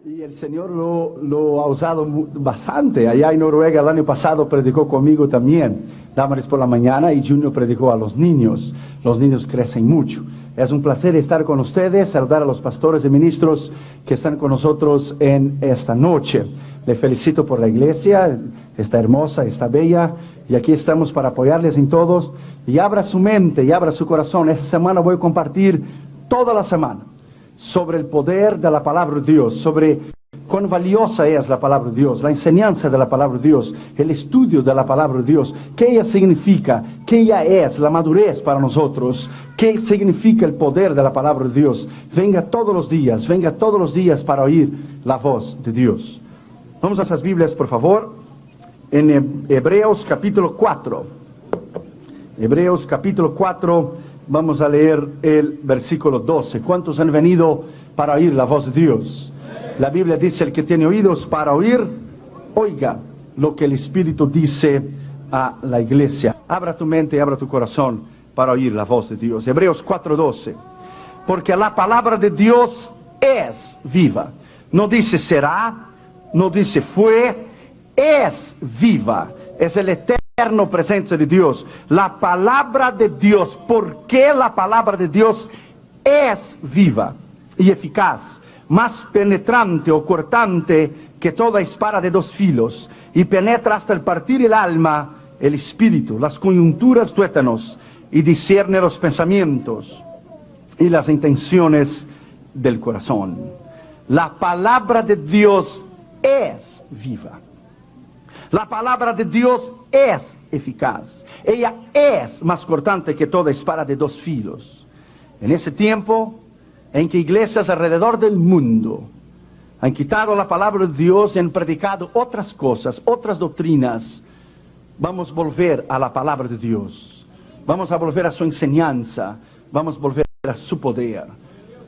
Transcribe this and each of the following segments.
Y el Señor lo ha usado bastante. Allá en Noruega el año pasado predicó conmigo también. Damaris por la mañana y Junior predicó a los niños. Los niños crecen mucho. Es un placer estar con ustedes, saludar a los pastores y ministros que están con nosotros en esta noche. Le felicito por la iglesia, está hermosa, está bella. Y aquí estamos para apoyarles en todos. Y abra su mente y abra su corazón. Esta semana voy a compartir toda la semana sobre el poder de la palabra de Dios, sobre cuán valiosa es la palabra de Dios, la enseñanza de la palabra de Dios, el estudio de la palabra de Dios, qué ella significa, qué ella es, la madurez para nosotros, qué significa el poder de la palabra de Dios. Venga todos los días para oír la voz de Dios. Vamos a esas Biblias, por favor, en Hebreos capítulo 4. Hebreos capítulo 4. Vamos a leer el versículo 12. ¿Cuántos han venido para oír la voz de Dios? La Biblia dice, el que tiene oídos para oír, oiga lo que el Espíritu dice a la iglesia. Abra tu mente y abra tu corazón para oír la voz de Dios. Hebreos 4:12. Porque la palabra de Dios es viva. No dice será, no dice fue, es viva. Es el eterno presencia de Dios. La palabra de Dios, porque la palabra de Dios es viva y eficaz, más penetrante o cortante que toda espada de dos filos, y penetra hasta el partir el alma, el espíritu, las coyunturas, tuétanos, y discierne los pensamientos y las intenciones del corazón. La palabra de Dios es viva. La palabra de Dios es eficaz. Ella es más cortante que toda espada de dos filos. En ese tiempo en que iglesias alrededor del mundo han quitado la palabra de Dios y han predicado otras cosas, otras doctrinas, vamos a volver a la palabra de Dios. Vamos a volver a su enseñanza. Vamos a volver a su poder.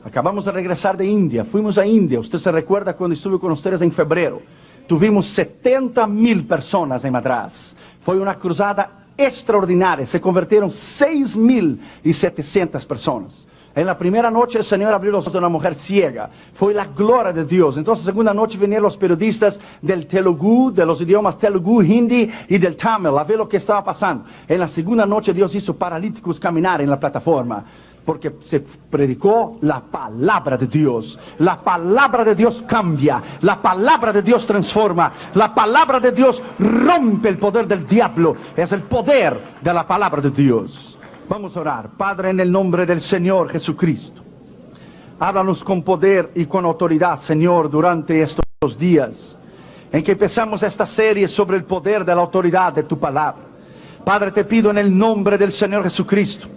Acabamos de regresar de India. Fuimos a India. Usted se recuerda cuando estuve con ustedes en febrero. Tuvimos 70,000 personas en Madras. Fue una cruzada extraordinaria. Se convirtieron 6,700 personas. En la primera noche el Señor abrió los ojos de una mujer ciega. Fue la gloria de Dios. Entonces, la segunda noche vinieron los periodistas del Telugu, de los idiomas Telugu, Hindi y del Tamil, a ver lo que estaba pasando. En la segunda noche Dios hizo paralíticos caminar en la plataforma. Porque se predicó la palabra de Dios. La palabra de Dios cambia. La palabra de Dios transforma. La palabra de Dios rompe el poder del diablo. Es el poder de la palabra de Dios. Vamos a orar. Padre, en el nombre del Señor Jesucristo, háblanos con poder y con autoridad, Señor, durante estos días en que empezamos esta serie sobre el poder de la autoridad de tu palabra. Padre, te pido en el nombre del Señor Jesucristo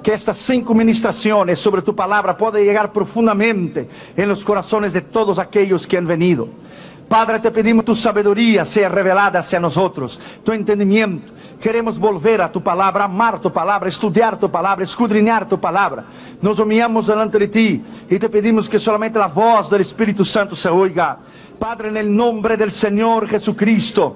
que estas 5 ministraciones sobre tu palabra puedan llegar profundamente en los corazones de todos aquellos que han venido. Padre, te pedimos tu sabiduría sea revelada hacia nosotros, tu entendimiento. Queremos volver a tu palabra, amar tu palabra, estudiar tu palabra, escudriñar tu palabra. Nos humillamos delante de ti y te pedimos que solamente la voz del Espíritu Santo se oiga. Padre, en el nombre del Señor Jesucristo,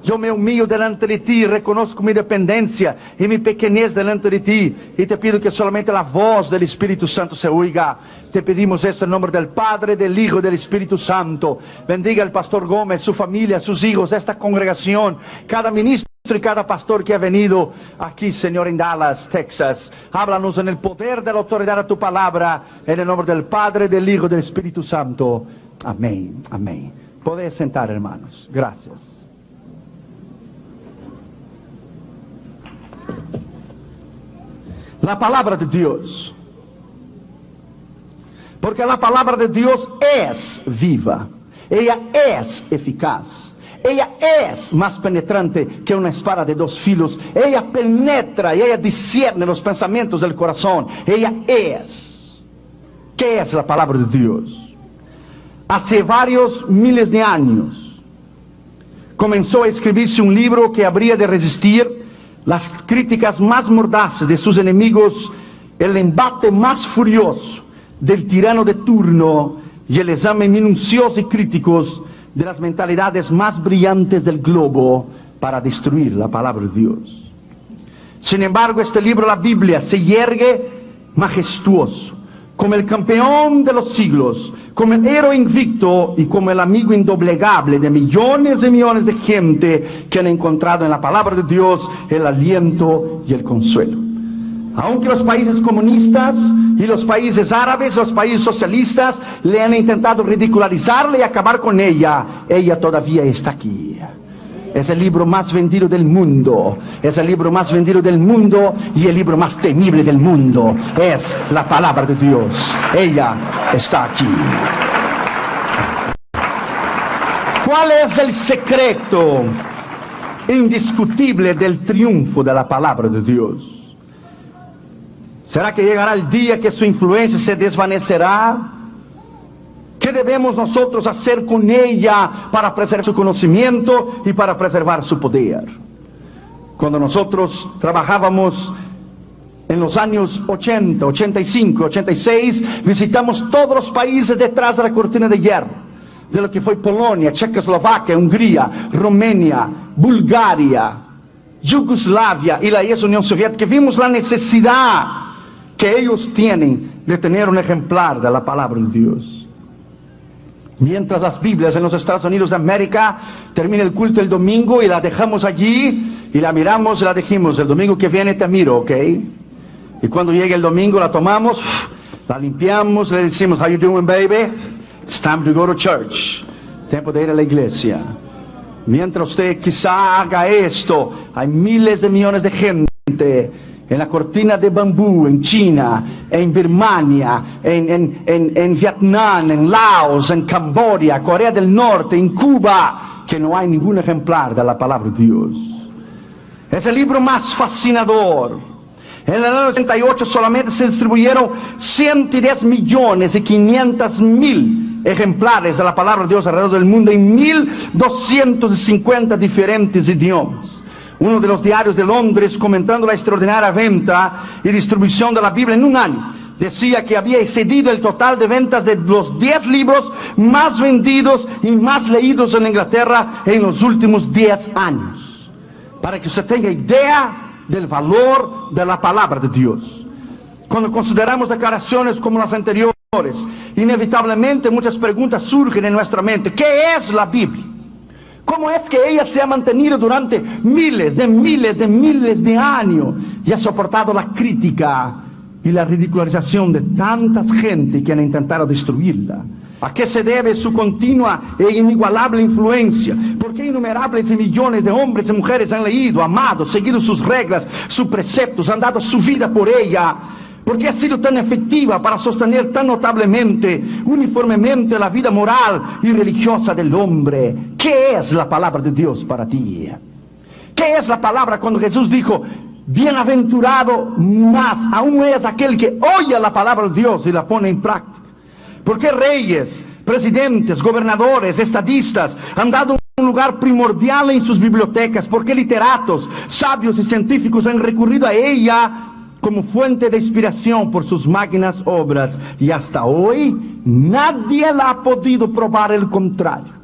yo me humillo delante de ti, reconozco mi dependencia y mi pequeñez delante de ti. Y te pido que solamente la voz del Espíritu Santo se oiga. Te pedimos esto en nombre del Padre, del Hijo y del Espíritu Santo. Bendiga al pastor Gómez, su familia, sus hijos, esta congregación, cada ministro y cada pastor que ha venido aquí, Señor, en Dallas, Texas. Háblanos en el poder de la autoridad de tu palabra, en el nombre del Padre, del Hijo y del Espíritu Santo. Amén, amén. Podéis sentar, hermanos. Gracias. La palabra de Dios. Porque la palabra de Dios es viva. Ella es eficaz. Ella es más penetrante que una espada de dos filos. Ella penetra y ella discierne los pensamientos del corazón. Ella es. ¿Qué es la palabra de Dios? Hace varios miles de años comenzó a escribirse un libro que habría de resistir las críticas más mordaces de sus enemigos, el embate más furioso del tirano de turno y el examen minucioso y críticos de las mentalidades más brillantes del globo para destruir la palabra de Dios. Sin embargo, este libro, la Biblia, se yergue majestuoso, como el campeón de los siglos, como el héroe invicto y como el amigo indoblegable de millones y millones de gente que han encontrado en la palabra de Dios el aliento y el consuelo. Aunque los países comunistas y los países árabes, los países socialistas le han intentado ridicularizarla y acabar con ella, ella todavía está aquí. Es el libro más vendido del mundo. Es el libro más vendido del mundo y el libro más temible del mundo. Es la palabra de Dios. Ella está aquí. ¿Cuál es el secreto indiscutible del triunfo de la palabra de Dios? ¿Será que llegará el día que su influencia se desvanecerá? ¿Qué debemos nosotros hacer con ella para preservar su conocimiento y para preservar su poder? Cuando nosotros trabajábamos en los años 80, 85, 86, visitamos todos los países detrás de la cortina de hierro, de lo que fue Polonia, Checoslovaquia, Hungría, Rumania, Bulgaria, Yugoslavia y la ex-Unión Soviética. Vimos la necesidad que ellos tienen de tener un ejemplar de la palabra de Dios. Mientras las Biblias en los Estados Unidos de América termina el culto el domingo y la dejamos allí y la miramos y la dijimos, el domingo que viene te miro, ¿ok? Y cuando llega el domingo la tomamos, la limpiamos, le decimos, how you doing, baby? It's time to go to church. Tiempo de ir a la iglesia. Mientras usted quizá haga esto, hay miles de millones de gente en la cortina de bambú, en China, en Birmania, en Vietnam, en Laos, en Camboya, Corea del Norte, en Cuba, que no hay ningún ejemplar de la palabra de Dios. Es el libro más fascinador. En el año 88 solamente se distribuyeron 110 millones y 500 mil ejemplares de la palabra de Dios alrededor del mundo en 1250 diferentes idiomas. Uno de los diarios de Londres, comentando la extraordinaria venta y distribución de la Biblia en un año, decía que había excedido el total de ventas de los 10 libros más vendidos y más leídos en Inglaterra en los últimos 10 años. Para que usted tenga idea del valor de la palabra de Dios. Cuando consideramos declaraciones como las anteriores, inevitablemente muchas preguntas surgen en nuestra mente. ¿Qué es la Biblia? ¿Cómo es que ella se ha mantenido durante miles de años y ha soportado la crítica y la ridicularización de tantas gente que han intentado destruirla? ¿A qué se debe su continua e inigualable influencia? ¿Por qué innumerables y millones de hombres y mujeres han leído, amado, seguido sus reglas, sus preceptos, han dado su vida por ella? ¿Por qué ha sido tan efectiva para sostener tan notablemente, uniformemente la vida moral y religiosa del hombre? ¿Qué es la palabra de Dios para ti? ¿Qué es la palabra cuando Jesús dijo, bienaventurado más aún es aquel que oye la palabra de Dios y la pone en práctica? ¿Por qué reyes, presidentes, gobernadores, estadistas han dado un lugar primordial en sus bibliotecas? ¿Por qué literatos, sabios y científicos han recurrido a ella como fuente de inspiración por sus magnas obras? Y hasta hoy nadie la ha podido probar el contrario.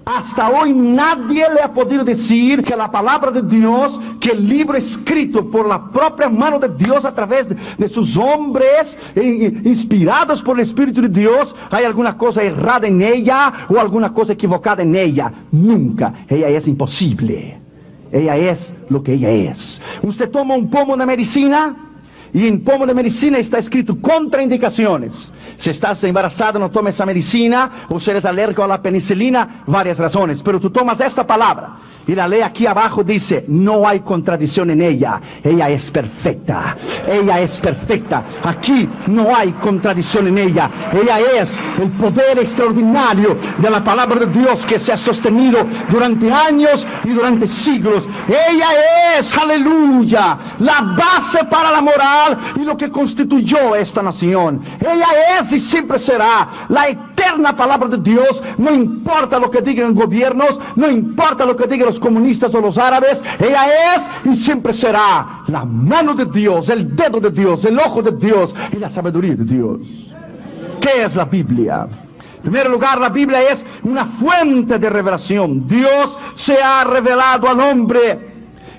Hasta hoy nadie le ha podido decir que la palabra de Dios, que el libro escrito por la propia mano de Dios a través de sus hombres inspirados por el Espíritu de Dios, hay alguna cosa errada en ella o alguna cosa equivocada en ella. Nunca. Ella es imposible. Ella es lo que ella es. Usted toma un pomo de medicina y en pomo de medicina está escrito contraindicaciones. Si estás embarazada, no tomes esa medicina, o si eres alérgico a la penicilina, varias razones. Pero tú tomas esta palabra y la ley aquí abajo dice, no hay contradicción en ella. Ella es perfecta. Ella es perfecta. Aquí no hay contradicción en ella. Ella es el poder extraordinario de la palabra de Dios que se ha sostenido durante años y durante siglos. Ella es, aleluya, la base para la moral y lo que constituyó esta nación. Ella es y siempre será la eterna palabra de Dios. No importa lo que digan los gobiernos, no importa lo que digan los comunistas o los árabes. Ella es y siempre será la mano de Dios, el dedo de Dios, el ojo de Dios y la sabiduría de Dios. ¿Qué es la Biblia? En primer lugar, la Biblia es una fuente de revelación. Dios se ha revelado al hombre.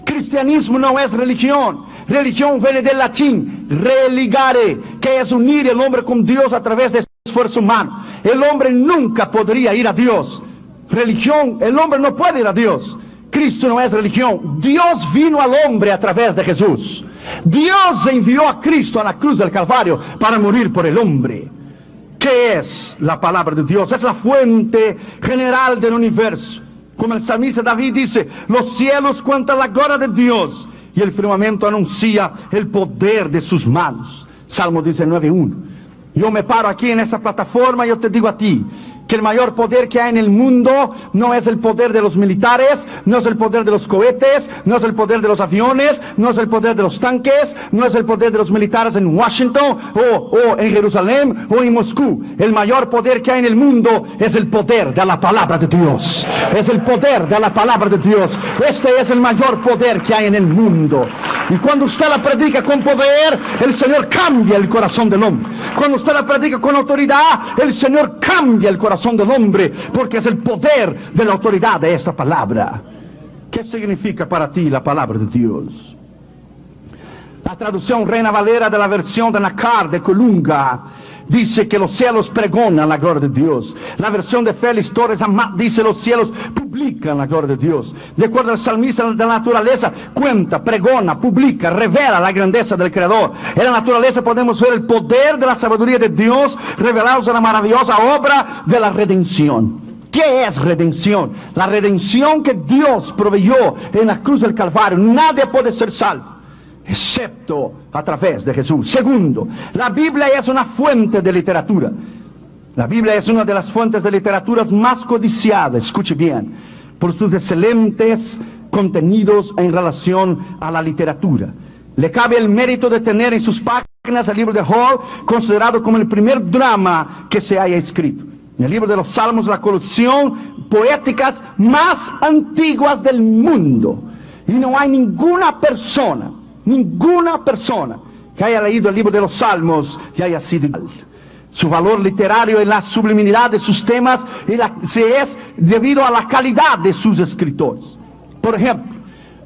Cristianismo no es religión. Religión viene del latín religare, que es unir el hombre con Dios a través de esfuerzo humano. El hombre nunca podría ir a Dios. Religión, el hombre no puede ir a Dios. Cristo no es religión. Dios vino al hombre a través de Jesús. Dios envió a Cristo a la cruz del Calvario para morir por el hombre. ¿Qué es la palabra de Dios? Es la fuente general del universo. Como el salmista David dice, los cielos cuentan la gloria de Dios y el firmamento anuncia el poder de sus manos. Salmo 19:1. Yo me paro aquí en esa plataforma y yo te digo a ti que el mayor poder que hay en el mundo no es el poder de los militares, no es el poder de los cohetes, no es el poder de los aviones, no es el poder de los tanques, no es el poder de los militares en Washington o en Jerusalén o en Moscú. El mayor poder que hay en el mundo es el poder de la palabra de Dios. Es el poder de la palabra de Dios. Este es el mayor poder que hay en el mundo. Y cuando usted la predica con poder, el Señor cambia el corazón del hombre. Cuando usted la predica con autoridad, el Señor cambia el corazón del hombre, porque es el poder de la autoridad de esta palabra. ¿Qué significa para ti la palabra de Dios? La traducción Reina Valera de la versión de Nacar de Colunga dice que los cielos pregonan la gloria de Dios. La versión de Félix Torres Amat dice los cielos publican la gloria de Dios. De acuerdo al salmista de la naturaleza, cuenta, pregona, publica, revela la grandeza del Creador. En la naturaleza podemos ver el poder de la sabiduría de Dios revelados en la maravillosa obra de la redención. ¿Qué es redención? La redención que Dios proveyó en la cruz del Calvario. Nadie puede ser salvo excepto a través de Jesús. Segundo, la Biblia es una fuente de literatura. La Biblia es una de las fuentes de literaturas más codiciadas, escuche bien, por sus excelentes contenidos en relación a la literatura. Le cabe el mérito de tener en sus páginas el libro de Job, considerado como el primer drama que se haya escrito. En el libro de los Salmos, la colección poéticas más antiguas del mundo. Y no hay ninguna persona que haya leído el libro de los Salmos y haya sido igual. Su valor literario en la sublimidad de sus temas es debido a la calidad de sus escritores. Por ejemplo,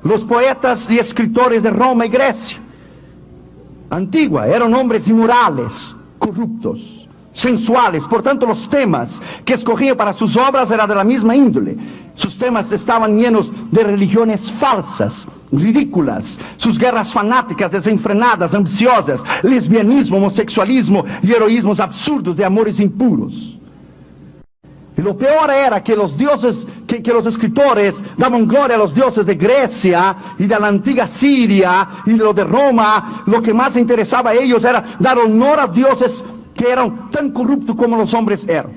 los poetas y escritores de Roma y Grecia antigua eran hombres inmorales, corruptos, sensuales. Por tanto, los temas que escogían para sus obras eran de la misma índole. Sus temas estaban llenos de religiones falsas, ridículas, sus guerras fanáticas, desenfrenadas, ambiciosas, lesbianismo, homosexualismo y heroísmos absurdos de amores impuros. Y lo peor era que los dioses, que los escritores daban gloria a los dioses de Grecia y de la antigua Siria y de lo de Roma. Lo que más interesaba a ellos era dar honor a dioses que eran tan corruptos como los hombres eran.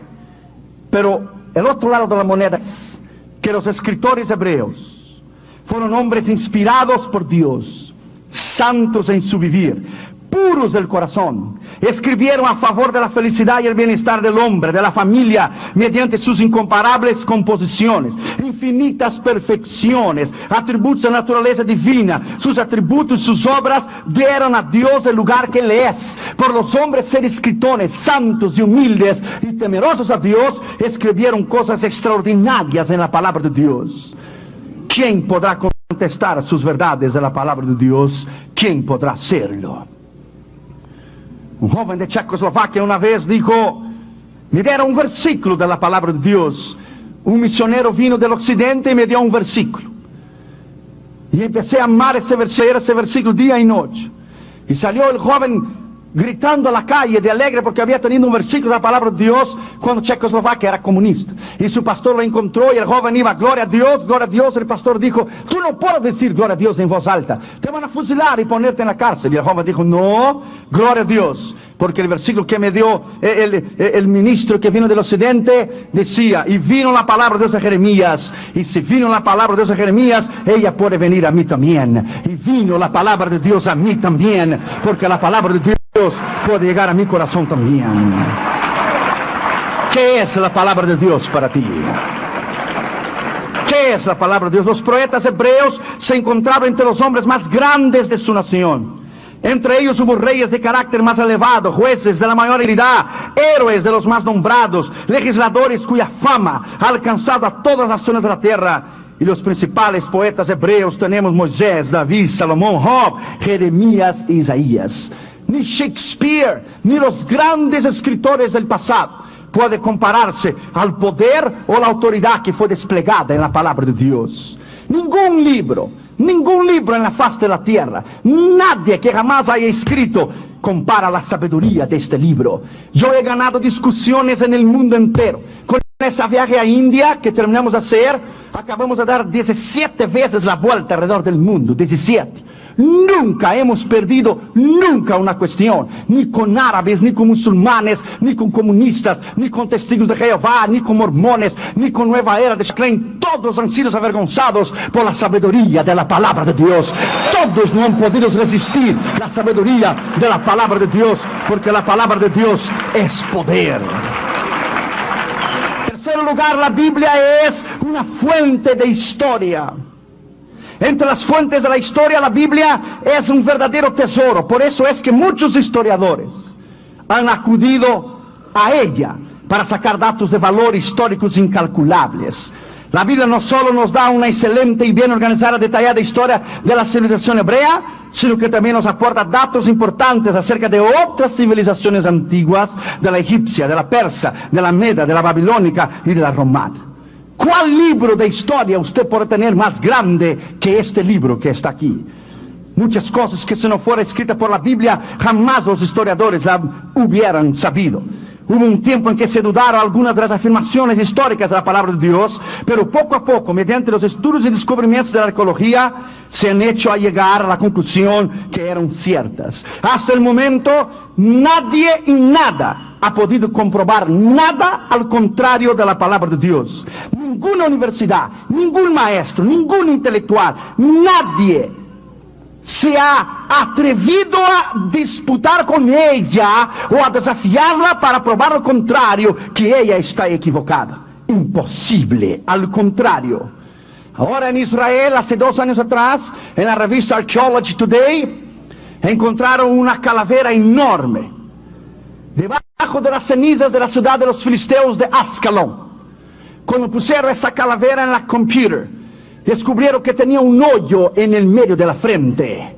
Pero el otro lado de la moneda es que los escritores hebreos fueron hombres inspirados por Dios, santos en su vivir, puros del corazón. Escribieron a favor de la felicidad y el bienestar del hombre, de la familia, mediante sus incomparables composiciones, infinitas perfecciones, atributos de naturaleza divina. Sus atributos, sus obras dieron a Dios el lugar que Él es. Por los hombres ser escritores santos y humildes y temerosos a Dios, escribieron cosas extraordinarias en la palabra de Dios. ¿Quién podrá contestar sus verdades de la palabra de Dios? ¿Quién podrá hacerlo? Un joven de Checoslovaquia una vez dijo: me dieron un versículo de la palabra de Dios. Un misionero vino del occidente y me dio un versículo. Y empecé a amar ese versículo día y noche. Y salió el joven gritando a la calle de alegre porque había tenido un versículo de la palabra de Dios cuando Checoslovaquia era comunista. Y su pastor lo encontró y el joven iba: gloria a Dios, gloria a Dios. El pastor dijo: tú no puedes decir gloria a Dios en voz alta, te van a fusilar y ponerte en la cárcel. Y el joven dijo: no, gloria a Dios, porque el versículo que me dio el ministro que vino del occidente decía: y vino la palabra de Dios a Jeremías, y si vino la palabra de Dios a Jeremías, ella puede venir a mí también. Y vino la palabra de Dios a mí también, porque la palabra de Dios puede llegar a mi corazón también. ¿Qué es la palabra de Dios para ti? ¿Qué es la palabra de Dios? Los profetas hebreos se encontraban entre los hombres más grandes de su nación. Entre ellos hubo reyes de carácter más elevado, jueces de la mayor habilidad, héroes de los más nombrados, legisladores cuya fama ha alcanzado a todas las zonas de la tierra. y los principales poetas hebreos tenemos Moisés, David, Salomón, Job, Jeremías e Isaías. Ni Shakespeare, ni los grandes escritores del pasado puede compararse al poder o la autoridad que fue desplegada en la palabra de Dios. Ningún libro en la faz de la tierra, nadie que jamás haya escrito compara la sabiduría de este libro. Yo he ganado discusiones en el mundo entero. Con esa viaje a India que terminamos de hacer, acabamos de dar 17 veces la vuelta alrededor del mundo, 17. Nunca hemos perdido, nunca una cuestión, ni con árabes, ni con musulmanes, ni con comunistas, ni con testigos de Jehová, ni con mormones, ni con Nueva Era de Klein. Todos han sido avergonzados por la sabiduría de la palabra de Dios. Todos no han podido resistir la sabiduría de la palabra de Dios, porque la palabra de Dios es poder. En tercer lugar, la Biblia es una fuente de historia. Entre las fuentes de la historia, la Biblia es un verdadero tesoro. Por eso es que muchos historiadores han acudido a ella para sacar datos de valor históricos incalculables. La Biblia no solo nos da una excelente y bien organizada, detallada historia de la civilización hebrea, sino que también nos aporta datos importantes acerca de otras civilizaciones antiguas, de la egipcia, de la persa, de la meda, de la babilónica y de la romana. ¿Cuál libro de historia usted puede tener más grande que este libro que está aquí? Muchas cosas que si no fuera escrita por la Biblia, jamás los historiadores la hubieran sabido. Hubo un tiempo en que se dudaron algunas de las afirmaciones históricas de la palabra de Dios, pero poco a poco, mediante los estudios y descubrimientos de la arqueología, se han hecho a llegar a la conclusión que eran ciertas. Hasta el momento, nadie y nada ha podido comprobar nada al contrario de la palabra de Dios. Ninguna universidad, ningún maestro, ningún intelectual, nadie se ha atrevido a disputar con ella o a desafiarla para probar lo contrario, que ella está equivocada. Imposible, al contrario. Ahora en Israel, hace 2 años atrás, en la revista Archaeology Today, encontraron una calavera enorme debajo de las cenizas de la ciudad de los filisteos de Ascalón. Cuando pusieron esa calavera en la computer, descubrieron que tenía un hoyo en el medio de la frente.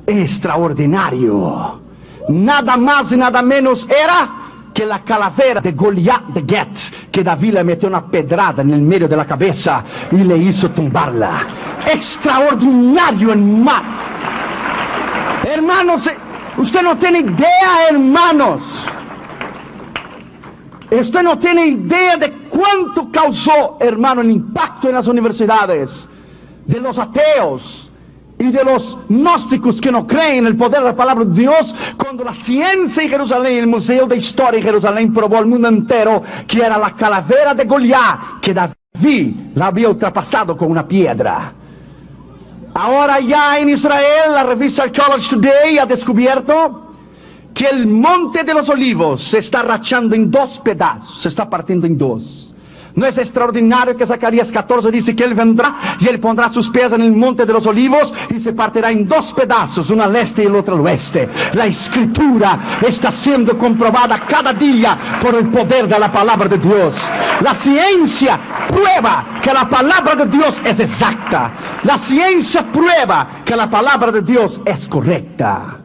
Extraordinario. Nada más y nada menos era que la calavera de Goliat de Gat, que David le metió una pedrada en el medio de la cabeza y le hizo tumbarla. Extraordinario, hermano. Hermanos, usted no tiene idea, hermanos. Usted no tiene idea de cuánto causó, hermano, el impacto en las universidades de los ateos y de los gnósticos que no creen en el poder de la palabra de Dios, cuando la ciencia en Jerusalén, el Museo de Historia en Jerusalén, probó al mundo entero que era la calavera de Goliat, que David la había ultrapasado con una piedra. Ahora ya en Israel, la revista Archaeology Today ha descubierto que el monte de los olivos se está rachando en 2 pedazos, se está partiendo en 2. ¿No es extraordinario que Zacarías 14 dice que Él vendrá y Él pondrá sus pies en el monte de los olivos y se partirá en 2 pedazos, uno al este y el otro al oeste? La escritura está siendo comprobada cada día por el poder de la palabra de Dios. La ciencia prueba que la palabra de Dios es exacta. La ciencia prueba que la palabra de Dios es correcta.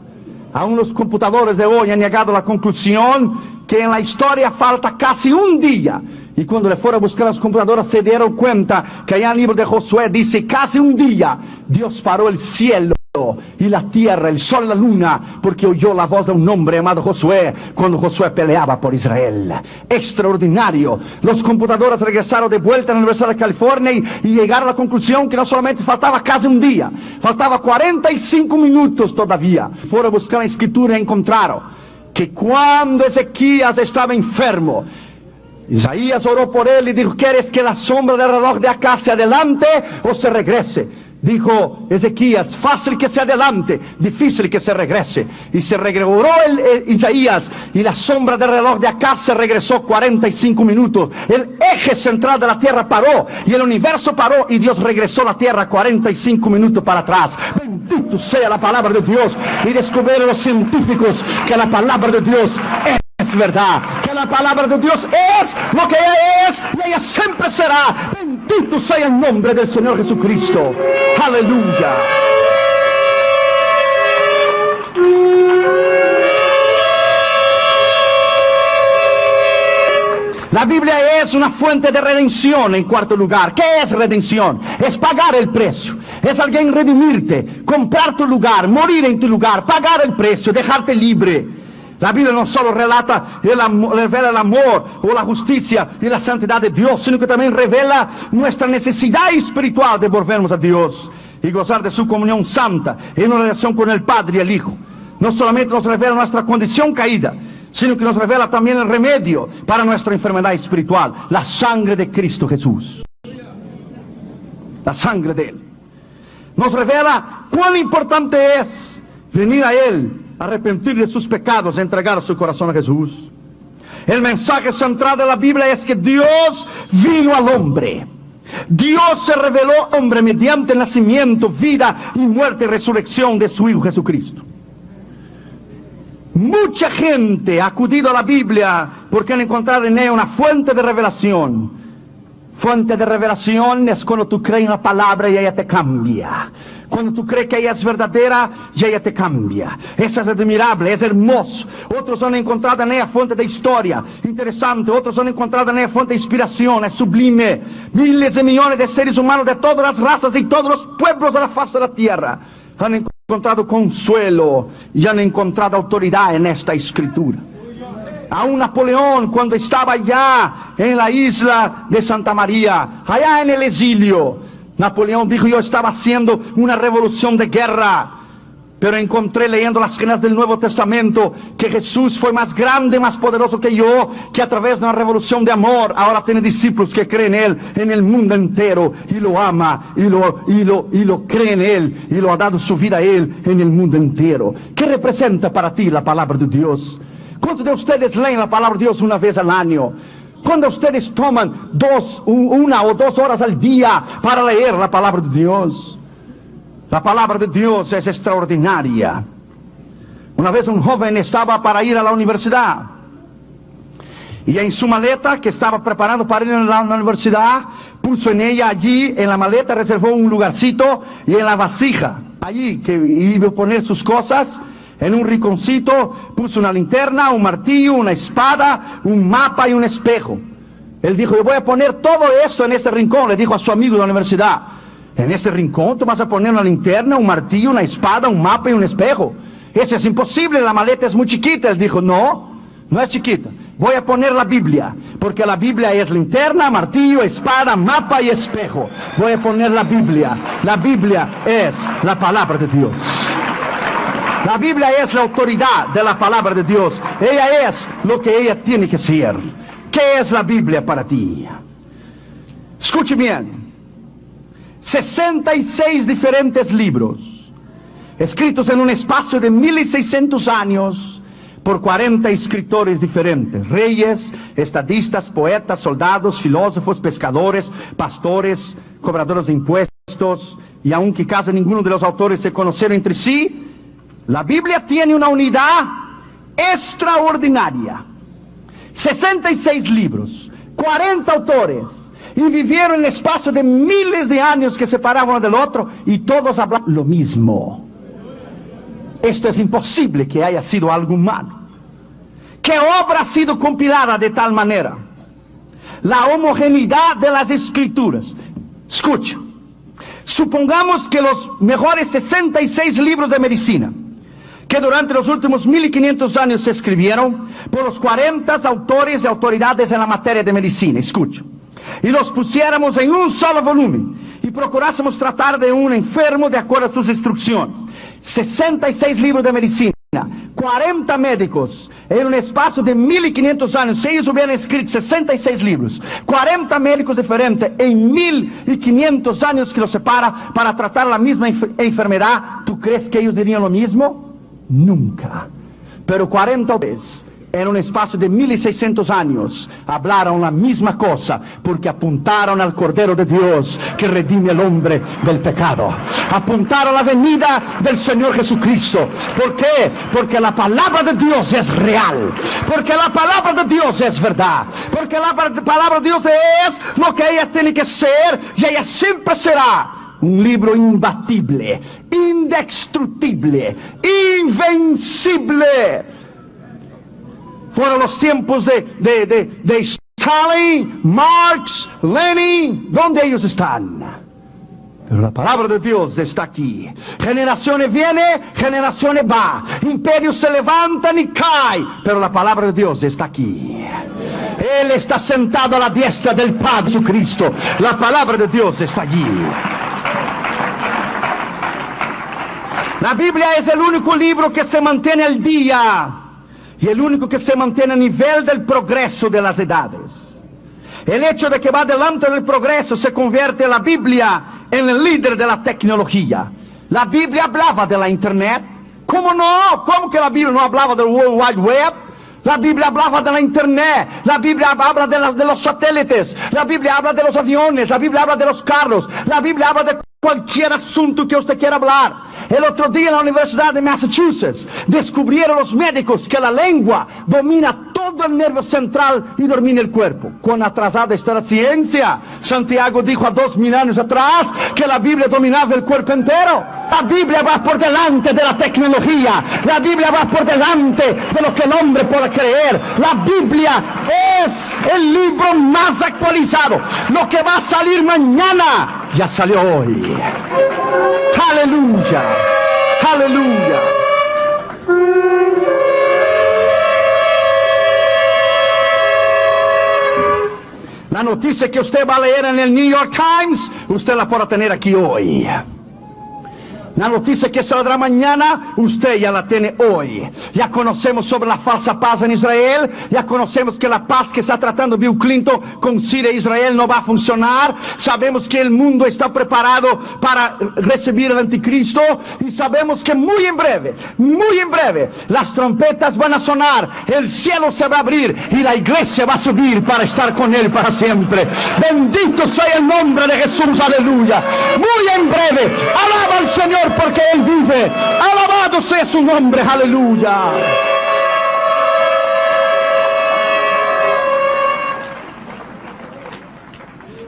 Aún los computadores de hoy han llegado a la conclusión que en la historia falta casi un día. Y cuando le fueron a buscar las computadoras se dieron cuenta que allá en el libro de Josué dice casi un día Dios paró el cielo y la tierra, el sol y la luna, porque oyó la voz de un hombre llamado Josué cuando Josué peleaba por Israel. Extraordinario. Los computadores regresaron de vuelta a la Universidad de California y llegaron a la conclusión que no solamente faltaba casi un día, faltaba 45 minutos todavía. Fueron a buscar la escritura y encontraron que cuando Ezequías estaba enfermo, Isaías oró por él y dijo: ¿quieres que la sombra del reloj de acá se adelante o se regrese? Dijo Ezequías: fácil que se adelante, difícil que se regrese. Y se regresó Isaías y la sombra del reloj de acá se regresó 45 minutos. El eje central de la tierra paró y el universo paró y Dios regresó a la tierra 45 minutos para atrás. Bendito sea la palabra de Dios. Y descubrieron los científicos que la palabra de Dios es verdad, que la palabra de Dios es lo que ella es y ella siempre será. Bendito sea el nombre del Señor Jesucristo. Aleluya. La Biblia es una fuente de redención en cuarto lugar. ¿Qué es redención? Es pagar el precio. Es alguien redimirte, comprar tu lugar, morir en tu lugar, pagar el precio, dejarte libre. La Biblia no solo revela el amor o la justicia y la santidad de Dios, sino que también revela nuestra necesidad espiritual de volvernos a Dios y gozar de su comunión santa en una relación con el Padre y el Hijo. No solamente nos revela nuestra condición caída, sino que nos revela también el remedio para nuestra enfermedad espiritual, la sangre de Cristo Jesús. La sangre de Él. Nos revela cuán importante es venir a Él, arrepentir de sus pecados, entregar su corazón a Jesús. El mensaje central de la Biblia es que Dios vino al hombre. Dios se reveló hombre mediante el nacimiento, vida y muerte y resurrección de su Hijo Jesucristo. Mucha gente ha acudido a la Biblia porque han encontrado en ella una fuente de revelación. Fuente de revelación es cuando tú crees en la palabra y ella te cambia. Cuando tú crees que ella es verdadera y ella te cambia. Eso es admirable, es hermoso. Otros han encontrado en ella fuente de historia interesante. Otros han encontrado en ella fuente de inspiración, es sublime. Miles de millones de seres humanos de todas las razas y todos los pueblos de la faz de la tierra han encontrado consuelo y han encontrado autoridad en esta escritura. Aún Napoleón, cuando estaba allá en la isla de Santa María, allá en el exilio, Napoleón dijo: yo estaba haciendo una revolución de guerra, pero encontré leyendo las páginas del Nuevo Testamento que Jesús fue más grande, más poderoso que yo, que a través de una revolución de amor ahora tiene discípulos que creen en Él en el mundo entero, y lo ama y lo cree en Él, y lo ha dado su vida a Él en el mundo entero. ¿Qué representa para ti la palabra de Dios? ¿Cuántos de ustedes leen la palabra de Dios una vez al año? ¿Cuándo ustedes toman 1 o 2 horas al día para leer la palabra de Dios? La palabra de Dios es extraordinaria. Una vez un joven estaba para ir a la universidad, y en su maleta, que estaba preparando para ir a la universidad, puso en ella, allí en la maleta reservó un lugarcito, y en la vasija allí que iba a poner sus cosas, en un rinconcito puso una linterna, un martillo, una espada, un mapa y un espejo. Él dijo: yo voy a poner todo esto en este rincón. Le dijo a su amigo de la universidad: en este rincón tú vas a poner una linterna, un martillo, una espada, un mapa y un espejo. Eso es imposible, la maleta es muy chiquita. Él dijo: no es chiquita. Voy a poner la Biblia, porque la Biblia es linterna, martillo, espada, mapa y espejo. Voy a poner la Biblia. La Biblia es la palabra de Dios. La Biblia es la autoridad de la palabra de Dios. Ella es lo que ella tiene que ser. ¿Qué es la Biblia para ti? Escuche bien. 66 diferentes libros, escritos en un espacio de 1600 años, por 40 escritores diferentes. Reyes, estadistas, poetas, soldados, filósofos, pescadores, pastores, cobradores de impuestos. Y aunque casi ninguno de los autores se conocieron entre sí, la Biblia tiene una unidad extraordinaria. 66 libros, 40 autores, y vivieron en el espacio de miles de años que separaban uno del otro, y todos hablaban lo mismo. Esto es imposible que haya sido algo humano. ¿Qué obra ha sido compilada de tal manera? La homogeneidad de las escrituras. Escucha, supongamos que los mejores 66 libros de medicina, que durante los últimos 1500 años se escribieron por los 40 autores y autoridades en la materia de medicina, escucha, y los pusiéramos en un solo volumen y procurásemos tratar de un enfermo de acuerdo a sus instrucciones. 66 libros de medicina, 40 médicos en un espacio de 1500 años. Si ellos hubieran escrito 66 libros, 40 médicos diferentes en 1500 años que los separa para tratar la misma enfermedad, ¿tú crees que ellos dirían lo mismo? Nunca. Pero 40 autores, en un espacio de 1600 años, hablaron la misma cosa, porque apuntaron al Cordero de Dios que redime al hombre del pecado. Apuntaron a la venida del Señor Jesucristo. ¿Por qué? Porque la palabra de Dios es real, porque la palabra de Dios es verdad, porque la palabra de Dios es lo que ella tiene que ser, y ella siempre será un libro imbatible, indestructible, invencible. Fueron los tiempos de Stalin, Marx, Lenin. ¿Dónde ellos están? Pero la palabra de Dios está aquí. Generaciones vienen, generaciones van. Imperios se levantan y caen. Pero la palabra de Dios está aquí. Él está sentado a la diestra del Padre Jesucristo. La palabra de Dios está allí. La Biblia es el único libro que se mantiene al día. Y el único que se mantiene a nivel del progreso de las edades. El hecho de que va adelante del progreso se convierte la Biblia en el líder de la tecnología. La Biblia hablaba de la internet. ¿Cómo no? ¿Cómo que la Biblia no hablaba del World Wide Web? La Biblia hablaba de la internet. La Biblia habla de los satélites. La Biblia habla de los aviones. La Biblia habla de los carros. La Biblia habla de cualquier asunto que usted quiera hablar. El otro día en la Universidad de Massachusetts descubrieron los médicos que la lengua domina todo el nervio central y domina el cuerpo. ¿Cuán atrasada está la ciencia? Santiago dijo a 2000 años atrás que la Biblia dominaba el cuerpo entero. La Biblia va por delante de la tecnología. La Biblia va por delante de lo que el hombre pueda creer. La Biblia es el libro más actualizado. Lo que va a salir mañana ya salió hoy. Aleluya, aleluya. La noticia que usted va a leer en el New York Times, usted la podrá tener aquí hoy. La noticia que saldrá mañana, usted ya la tiene hoy. Ya conocemos sobre la falsa paz en Israel. Ya conocemos que la paz que está tratando Bill Clinton con Siria e Israel no va a funcionar. Sabemos que el mundo está preparado para recibir el anticristo. Y sabemos que muy en breve, las trompetas van a sonar. El cielo se va a abrir y la iglesia va a subir para estar con él para siempre. Bendito sea el nombre de Jesús, aleluya. Muy en breve, alaba al Señor, porque Él vive. Alabado sea su nombre, aleluya.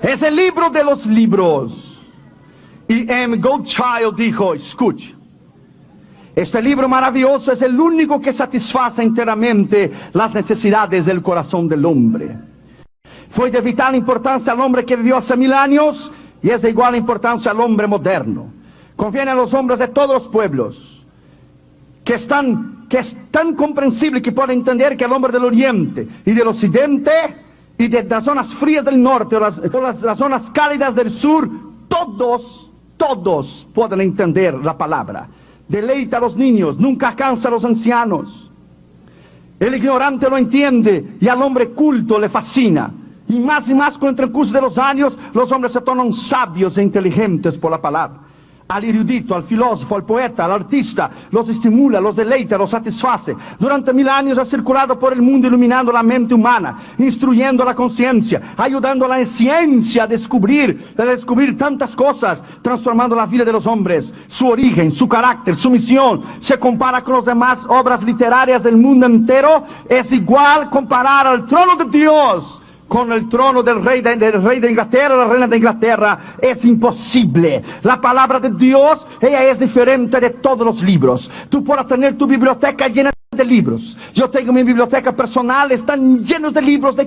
Es el libro de los libros. Y M. Goldchild dijo, escuche, este libro maravilloso es el único que satisface enteramente las necesidades del corazón del hombre. Fue de vital importancia al hombre que vivió hace 1000 años y es de igual importancia al hombre moderno. Conviene a los hombres de todos los pueblos, que es tan comprensible que pueden entender que el hombre del oriente y del occidente y de las zonas frías del norte o las zonas cálidas del sur, todos pueden entender la palabra. Deleita a los niños, nunca cansa a los ancianos. El ignorante lo entiende y al hombre culto le fascina. Y más con el transcurso de los años, los hombres se tornan sabios e inteligentes por la palabra. Al erudito, al filósofo, al poeta, al artista, los estimula, los deleita, los satisface. Durante 1000 años ha circulado por el mundo iluminando la mente humana, instruyendo la conciencia, ayudando a la ciencia a descubrir tantas cosas, transformando la vida de los hombres, su origen, su carácter, su misión. Se compara con las demás obras literarias del mundo entero. Es igual comparar al trono de Dios con el trono del rey de Inglaterra, la reina de Inglaterra. Es imposible. La palabra de Dios, ella es diferente de todos los libros. Tú podrás tener tu biblioteca llena de libros. Yo tengo mi biblioteca personal, están llenos de libros de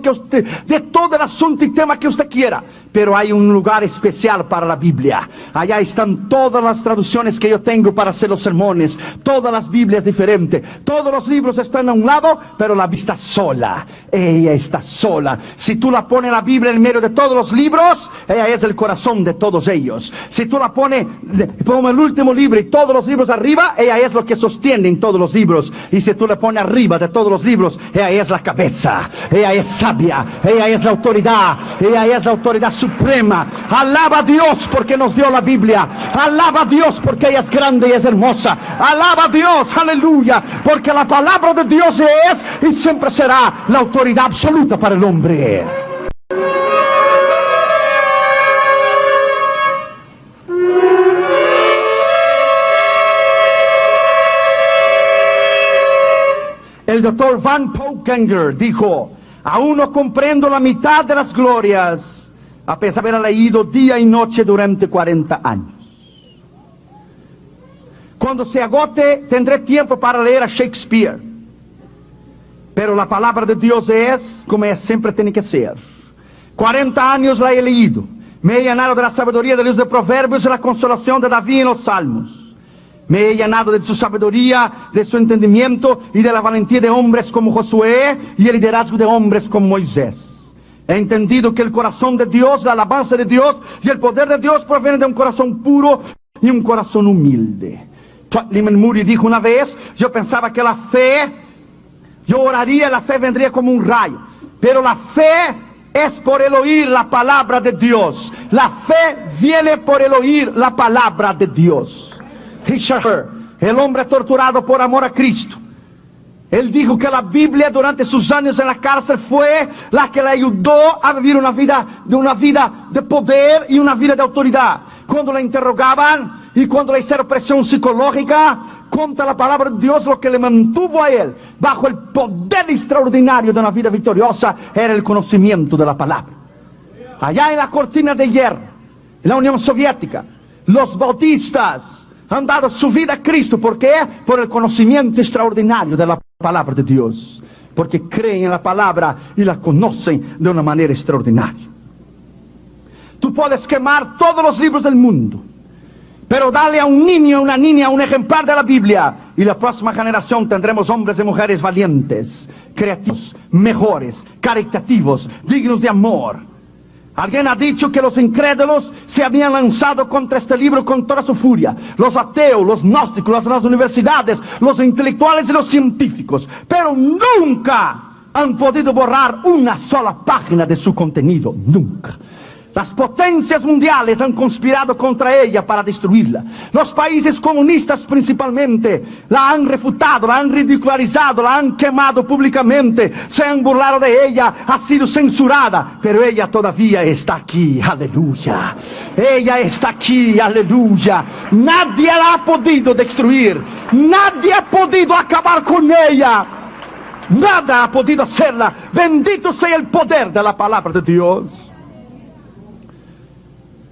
todo el asunto y tema que usted quiera. Pero hay un lugar especial para la Biblia. Allá están todas las traducciones que yo tengo para hacer los sermones. Todas las Biblias diferentes. Todos los libros están a un lado, pero la Biblia está sola. Ella está sola. Si tú la pones la Biblia en medio de todos los libros, ella es el corazón de todos ellos. Si tú la pones como el último libro y todos los libros arriba, ella es lo que sostiene en todos los libros. Y si tú la pones arriba de todos los libros, ella es la cabeza. Ella es sabia. Ella es la autoridad. Ella es la autoridad suprema. Alaba a Dios porque nos dio la Biblia. Alaba a Dios porque ella es grande y es hermosa. Alaba a Dios, aleluya, porque la palabra de Dios es y siempre será la autoridad absoluta para el hombre. El doctor Van Poukenger dijo: aún no comprendo la mitad de las glorias, a pesar de haber leído día y noche durante 40 años. Cuando se agote, tendré tiempo para leer a Shakespeare. Pero la palabra de Dios es como siempre tiene que ser. 40 años la he leído. Me he llenado de la sabiduría de los de Proverbios y la consolación de David en los Salmos. Me he llenado de su sabiduría, de su entendimiento y de la valentía de hombres como Josué y el liderazgo de hombres como Moisés. He entendido que el corazón de Dios, la alabanza de Dios y el poder de Dios provienen de un corazón puro y un corazón humilde. Lyman Moody dijo una vez: yo pensaba que la fe, yo oraría, la fe vendría como un rayo, pero la fe es por el oír la palabra de Dios. La fe viene por el oír la palabra de Dios. Richard, el hombre torturado por amor a Cristo, él dijo que la Biblia durante sus años en la cárcel fue la que le ayudó a vivir una vida de poder y una vida de autoridad. Cuando le interrogaban y cuando le hicieron presión psicológica contra la palabra de Dios, lo que le mantuvo a él bajo el poder extraordinario de una vida victoriosa era el conocimiento de la palabra. Allá en la cortina de hierro, en la Unión Soviética, los bautistas han dado su vida a Cristo. ¿Por qué? Por el conocimiento extraordinario de la palabra de Dios. Porque creen en la palabra y la conocen de una manera extraordinaria. Tú puedes quemar todos los libros del mundo, pero dale a un niño, a una niña, un ejemplar de la Biblia, y la próxima generación tendremos hombres y mujeres valientes, creativos, mejores, caritativos, dignos de amor. Alguien ha dicho que los incrédulos se habían lanzado contra este libro con toda su furia. Los ateos, los gnósticos, las universidades, los intelectuales y los científicos. Pero nunca han podido borrar una sola página de su contenido. Nunca. Las potencias mundiales han conspirado contra ella para destruirla. Los países comunistas principalmente la han refutado, la han ridicularizado, la han quemado públicamente, se han burlado de ella, ha sido censurada, pero ella todavía está aquí, aleluya. Ella está aquí, aleluya. Nadie la ha podido destruir, nadie ha podido acabar con ella, nada ha podido hacerla. Bendito sea el poder de la palabra de Dios.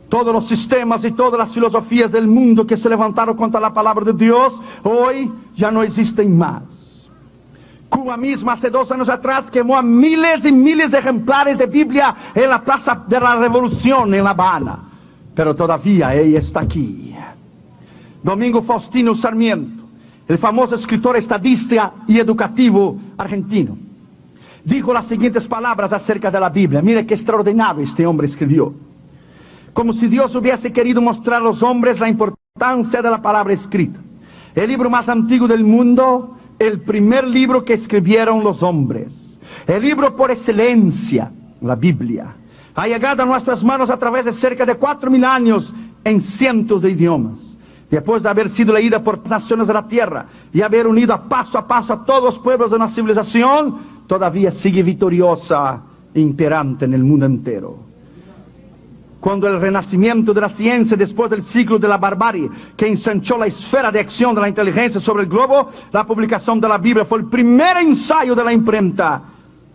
Todos los sistemas y todas las filosofías del mundo que se levantaron contra la palabra de Dios, hoy ya no existen más. Cuba misma hace 2 años atrás quemó a miles y miles de ejemplares de Biblia en la Plaza de la Revolución en La Habana. Pero todavía ella está aquí. Domingo Faustino Sarmiento, el famoso escritor estadista y educativo argentino, dijo las siguientes palabras acerca de la Biblia. Mire qué extraordinario este hombre escribió. Como si Dios hubiese querido mostrar a los hombres la importancia de la palabra escrita. El libro más antiguo del mundo, el primer libro que escribieron los hombres. El libro por excelencia, la Biblia. Ha llegado a nuestras manos a través de cerca de 4.000 años en cientos de idiomas. Después de haber sido leída por naciones de la tierra y haber unido a paso a todos los pueblos de una civilización, todavía sigue victoriosa e imperante en el mundo entero. Cuando el renacimiento de la ciencia, después del siglo de la barbarie, que ensanchó la esfera de acción de la inteligencia sobre el globo, la publicación de la Biblia fue el primer ensayo de la imprenta.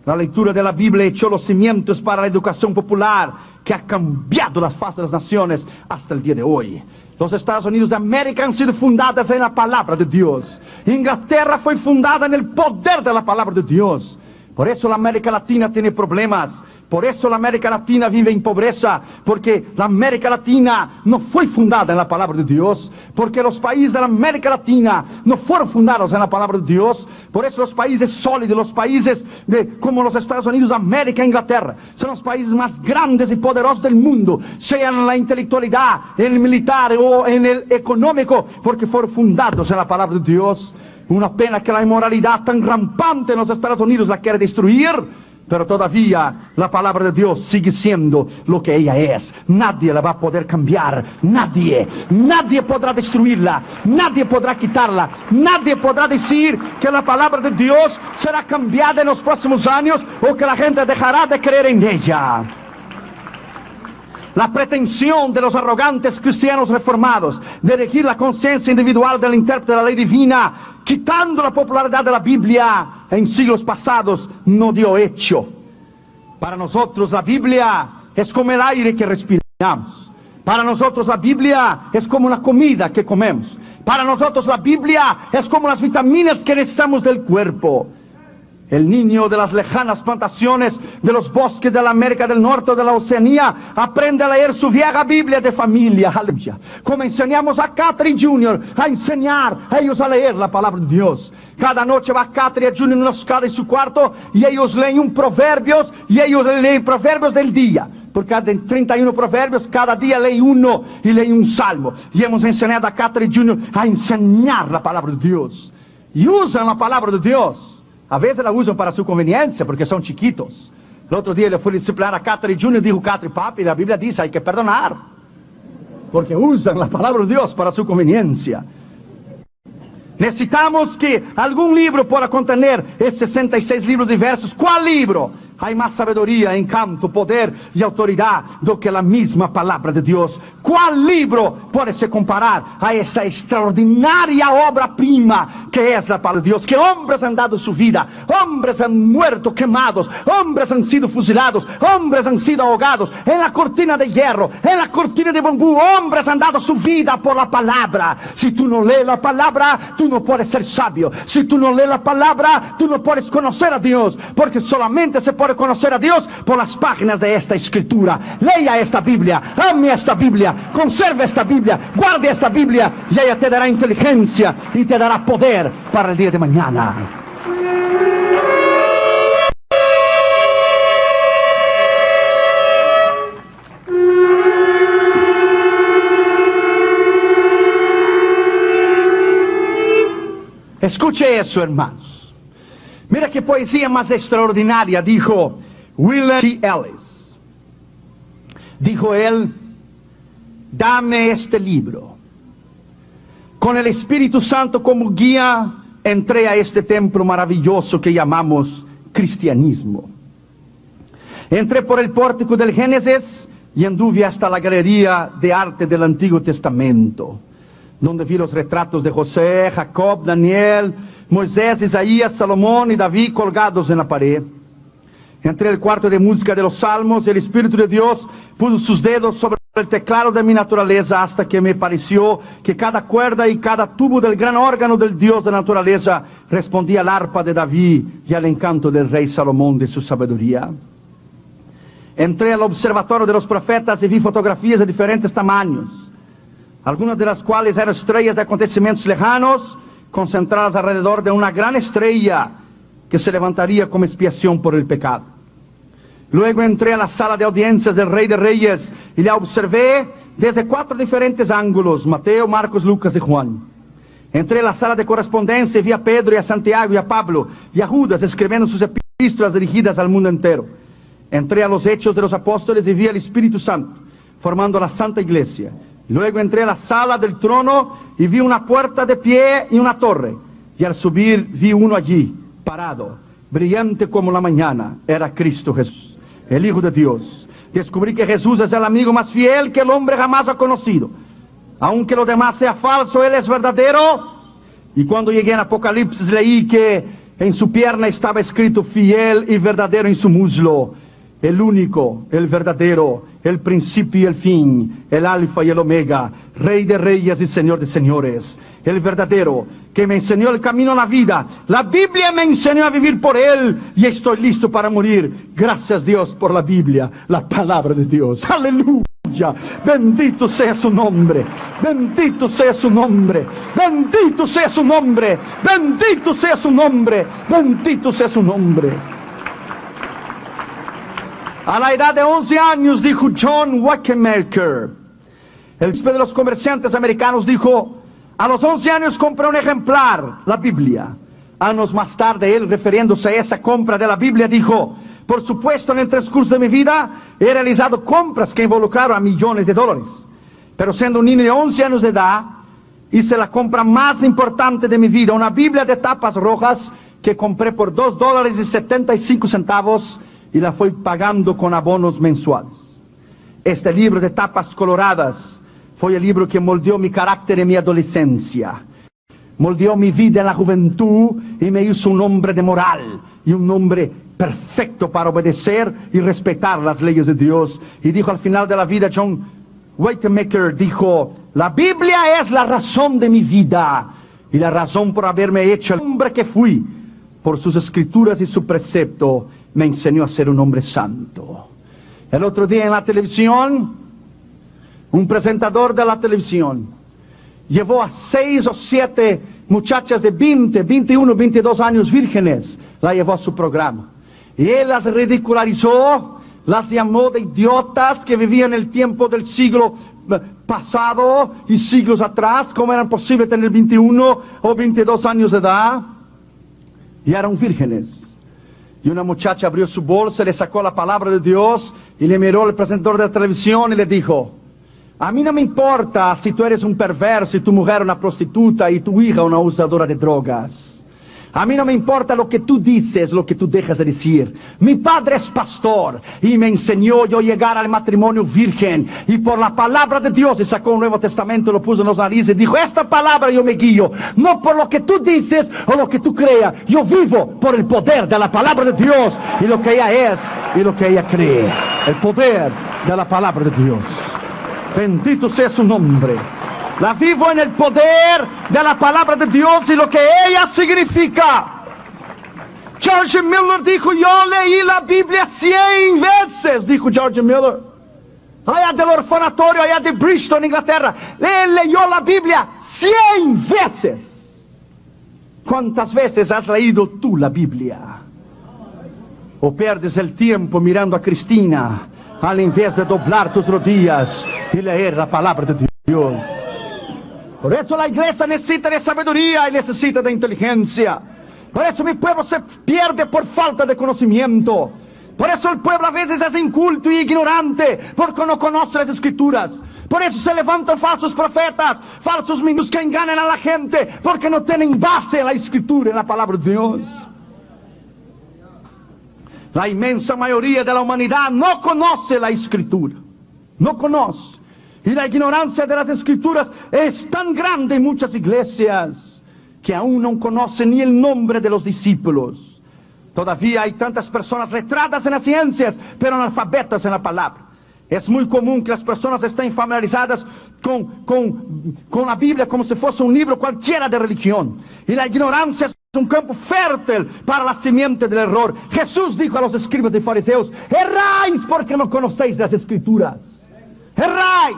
La lectura de la Biblia echó los cimientos para la educación popular, que ha cambiado las fases de las naciones hasta el día de hoy. Los Estados Unidos de América han sido fundadas en la palabra de Dios. Inglaterra fue fundada en el poder de la palabra de Dios. Por eso la América Latina tiene problemas. Por eso la América Latina vive en pobreza. Porque la América Latina no fue fundada en la palabra de Dios. Porque los países de la América Latina no fueron fundados en la palabra de Dios. Por eso los países sólidos, los países como los Estados Unidos de América e Inglaterra, son los países más grandes y poderosos del mundo. Sean en la intelectualidad, en el militar o en el económico. Porque fueron fundados en la palabra de Dios. Una pena que la inmoralidad tan rampante en los Estados Unidos la quiere destruir. pero todavía la palabra de Dios sigue siendo lo que ella es. Nadie la va a poder cambiar, nadie podrá destruirla, nadie podrá quitarla, nadie podrá decir que la palabra de Dios será cambiada en los próximos años o que la gente dejará de creer en ella. La pretensión de los arrogantes cristianos reformados de elegir la conciencia individual del intérprete de la ley divina, quitando la popularidad de la Biblia en siglos pasados, no dio hecho. Para nosotros la Biblia es como el aire que respiramos. Para nosotros la Biblia es como la comida que comemos. Para nosotros la Biblia es como las vitaminas que necesitamos del cuerpo. El niño de las lejanas plantaciones de los bosques de la América del Norte o de la Oceanía aprende a leer su vieja Biblia de familia, aleluya. Como enseñamos a Catherine Jr. a enseñar a ellos a leer la palabra de Dios. Cada noche va Catherine Jr. nos queda en su cuarto y ellos leen un proverbios y ellos leen proverbios del día. Por cada 31 proverbios, cada día leen uno y leen un salmo. Y hemos enseñado a Catherine Jr. a enseñar la palabra de Dios. Y usan la palabra de Dios. A veces la usan para su conveniencia, porque son chiquitos. El otro día le fui a disciplinar a Catherine Jr. y dijo, Catherine, papi, la Biblia dice, hay que perdonar. Porque usan la palabra de Dios para su conveniencia. Necesitamos que algún libro pueda contener estos 66 libros diversos. ¿Cuál libro? Hay más sabiduría, encanto, poder y autoridad do que la misma palabra de Dios. ¿Cuál libro puede se comparar a esta extraordinaria obra prima que es la palabra de Dios? Que hombres han dado su vida, hombres han muerto quemados, hombres han sido fusilados, hombres han sido ahogados en la cortina de hierro, en la cortina de bambú, hombres han dado su vida por la palabra. Si tú no lees la palabra, tú no puedes ser sabio. Si tú no lees la palabra, tú no puedes conocer a Dios, porque solamente se puede conocer a Dios por las páginas de esta escritura. Lea esta Biblia, ame esta Biblia, conserve esta Biblia, guarde esta Biblia y ella te dará inteligencia y te dará poder para el día de mañana. Escuche eso, hermanos. Mira qué poesía más extraordinaria dijo William T. Ellis. Dijo él, dame este libro. Con el Espíritu Santo como guía, entré a este templo maravilloso que llamamos cristianismo. Entré por el pórtico del Génesis y anduve hasta la galería de arte del Antiguo Testamento, donde vi los retratos de José, Jacob, Daniel, Moisés, Isaías, Salomón y David colgados en la pared. Entré al cuarto de música de los salmos y el Espíritu de Dios puso sus dedos sobre el teclado de mi naturaleza hasta que me pareció que cada cuerda y cada tubo del gran órgano del Dios de la naturaleza respondía al arpa de David y al encanto del rey Salomón de su sabiduría. Entré al observatorio de los profetas y vi fotografías de diferentes tamaños, algunas de las cuales eran estrellas de acontecimientos lejanos, concentradas alrededor de una gran estrella que se levantaría como expiación por el pecado. Luego entré a la sala de audiencias del Rey de Reyes y la observé desde 4 diferentes ángulos: Mateo, Marcos, Lucas y Juan. Entré a la sala de correspondencia y vi a Pedro y a Santiago y a Pablo y a Judas escribiendo sus epístolas dirigidas al mundo entero. Entré a los Hechos de los Apóstoles y vi al Espíritu Santo formando la Santa Iglesia. Luego entré a la sala del trono y vi una puerta de pie y una torre. Y al subir vi uno allí, parado, brillante como la mañana. Era Cristo Jesús, el Hijo de Dios. Descubrí que Jesús es el amigo más fiel que el hombre jamás ha conocido. Aunque lo demás sea falso, Él es verdadero. Y cuando llegué en Apocalipsis leí que en su pierna estaba escrito fiel y verdadero en su muslo. El único, el verdadero, el principio y el fin, el alfa y el omega, Rey de reyes y Señor de señores, el verdadero, que me enseñó el camino a la vida. La Biblia me enseñó a vivir por Él y estoy listo para morir. Gracias Dios por la Biblia, la palabra de Dios. Aleluya, bendito sea su nombre, bendito sea su nombre, bendito sea su nombre, bendito sea su nombre, bendito sea su nombre. A la edad de 11 años, dijo John Wanamaker, el príncipe de los comerciantes americanos, dijo, a los 11 años compré un ejemplar, la Biblia. Años más tarde, él, refiriéndose a esa compra de la Biblia, dijo, Por supuesto, en el transcurso de mi vida he realizado compras que involucraron a millones de dólares. Pero siendo un niño de 11 años de edad, hice la compra más importante de mi vida, una Biblia de tapas rojas que compré por $2.75 y la fui pagando con abonos mensuales. Este libro de tapas coloradas fue el libro que moldeó mi carácter en mi adolescencia, moldeó mi vida en la juventud y me hizo un hombre de moral y un hombre perfecto para obedecer y respetar las leyes de Dios. Y dijo al final de la vida, John Wanamaker dijo, la Biblia es la razón de mi vida y la razón por haberme hecho el hombre que fui. Por sus escrituras y su precepto me enseñó a ser un hombre santo. El otro día en la televisión, un presentador de la televisión llevó a 6 o 7 muchachas de 20, 21, 22 años vírgenes, la llevó a su programa. Y él las ridicularizó, las llamó de idiotas que vivían en el tiempo del siglo pasado y siglos atrás, cómo era posible tener 21 o 22 años de edad. Y eran vírgenes. Y una muchacha abrió su bolsa, le sacó la palabra de Dios y le miró al presentador de la televisión y le dijo, a mí no me importa si tú eres un perverso y tu mujer una prostituta y tu hija una usadora de drogas. A mí no me importa lo que tú dices, lo que tú dejas de decir. Mi padre es pastor y me enseñó yo llegar al matrimonio virgen. Y por la palabra de Dios, y sacó un Nuevo Testamento, lo puso en los narices y dijo, esta palabra yo me guío, no por lo que tú dices o lo que tú creas. Yo vivo por el poder de la palabra de Dios y lo que ella es y lo que ella cree. El poder de la palabra de Dios. Bendito sea su nombre. La vivo en el poder de la palabra de Dios y lo que ella significa. George Miller dijo, yo leí la Biblia 100 veces, dijo George Miller. Allá del orfanatorio, allá de Bristol, en Inglaterra. Él leyó la Biblia 100 veces. ¿Cuántas veces has leído tú la Biblia? ¿O pierdes el tiempo mirando a Cristina al invés de doblar tus rodillas y leer la palabra de Dios? Por eso la iglesia necesita de sabiduría y necesita de inteligencia. Por eso mi pueblo se pierde por falta de conocimiento. Por eso el pueblo a veces es inculto y ignorante, porque no conoce las escrituras. Por eso se levantan falsos profetas, falsos ministros que engañan a la gente, porque no tienen base en la escritura, en la palabra de Dios. La inmensa mayoría de la humanidad no conoce la escritura. No conoce. Y la ignorancia de las escrituras es tan grande en muchas iglesias que aún no conocen ni el nombre de los discípulos. Todavía hay tantas personas letradas en las ciencias, pero analfabetas en la palabra. Es muy común que las personas estén familiarizadas con la Biblia como si fuese un libro cualquiera de religión. Y la ignorancia es un campo fértil para la simiente del error. Jesús dijo a los escribas y fariseos, erráis porque no conocéis las escrituras. Erráis.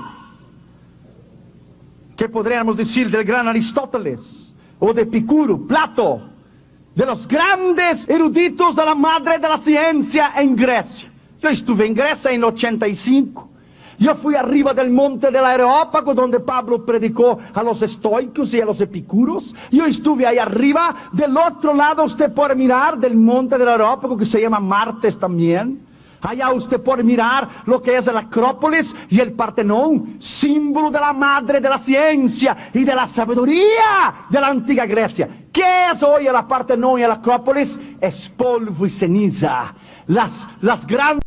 ¿Qué podríamos decir del gran Aristóteles? O de Epicuro, Plato, de los grandes eruditos de la madre de la ciencia en Grecia. Yo estuve en Grecia en el 85. Yo fui arriba del monte del Areópago, donde Pablo predicó a los estoicos y a los epicuros. Yo estuve ahí arriba. Del otro lado usted puede mirar del monte del Areópago, que se llama Martes también. Allá usted puede mirar lo que es el Acrópolis y el Partenón, símbolo de la madre de la ciencia y de la sabiduría de la antigua Grecia. ¿Qué es hoy el Partenón y el Acrópolis? Es polvo y ceniza. Las grandes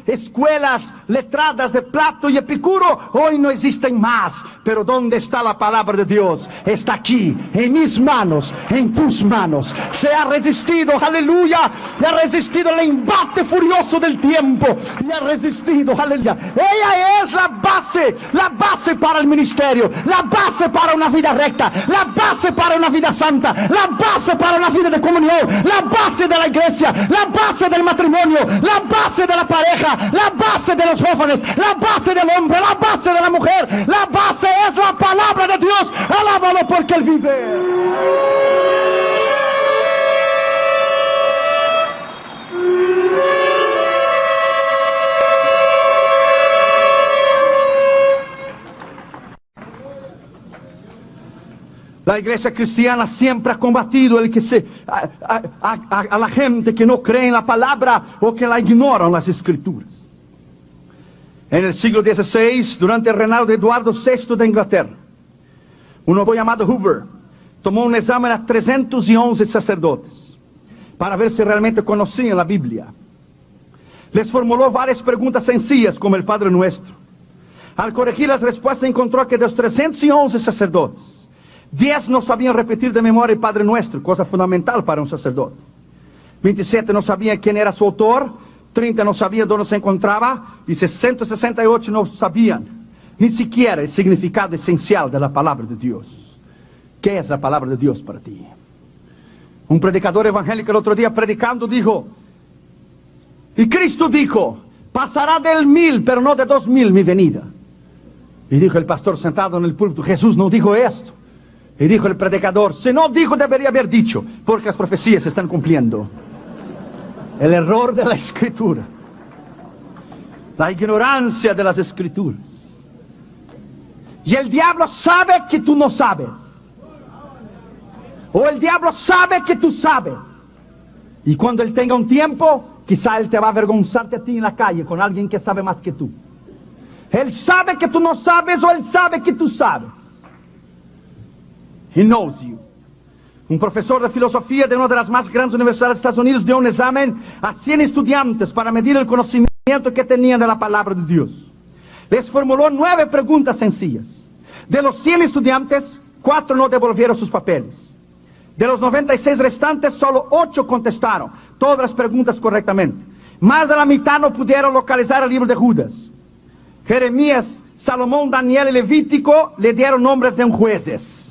escuelas letradas de Plato y Epicuro hoy no existen más. Pero ¿dónde está la palabra de Dios? Está aquí, en mis manos, en tus manos. Se ha resistido, aleluya. Se ha resistido el embate furioso del tiempo. Y ha resistido, aleluya. Ella es la base para el ministerio, la base para una vida recta, la base para una vida santa, la base para una vida de comunión, la base de la iglesia, la base del matrimonio, la base de la pareja, la base de los jóvenes, la base del hombre, la base de la mujer. La base es la palabra de Dios. Alábalo porque Él vive. La iglesia cristiana siempre ha combatido a la gente que no cree en la palabra o que la ignoran las escrituras. En el siglo XVI, durante el reinado de Eduardo VI de Inglaterra, un hombre llamado Hoover tomó un examen a 311 sacerdotes para ver si realmente conocían la Biblia. Les formuló varias preguntas sencillas como el Padre Nuestro. Al corregir las respuestas encontró que de los 311 sacerdotes, 10 no sabían repetir de memoria el Padre Nuestro, cosa fundamental para un sacerdote. 27 no sabían quién era su autor, 30 no sabían dónde se encontraba, y 168 no sabían ni siquiera el significado esencial de la palabra de Dios. ¿Qué es la palabra de Dios para ti? Un predicador evangélico el otro día predicando dijo, y Cristo dijo, pasará del 1000, pero no de 2000 mi venida. Y dijo el pastor sentado en el púlpito, Jesús no dijo esto. Y dijo el predicador, si no dijo debería haber dicho, porque las profecías se están cumpliendo. El error de la escritura. La ignorancia de las escrituras. Y el diablo sabe que tú no sabes. O el diablo sabe que tú sabes. Y cuando él tenga un tiempo, quizá él te va a avergonzarte a ti en la calle con alguien que sabe más que tú. Él sabe que tú no sabes o él sabe que tú sabes. He knows you. Un profesor de filosofía de una de las más grandes universidades de Estados Unidos dio un examen a 100 estudiantes para medir el conocimiento que tenían de la palabra de Dios. Les formuló 9 preguntas sencillas. De los 100 estudiantes, 4 no devolvieron sus papeles. De los 96 restantes, solo 8 contestaron todas las preguntas correctamente. Más de la mitad no pudieron localizar el libro de Judas. Jeremías, Salomón, Daniel y Levítico le dieron nombres de jueces.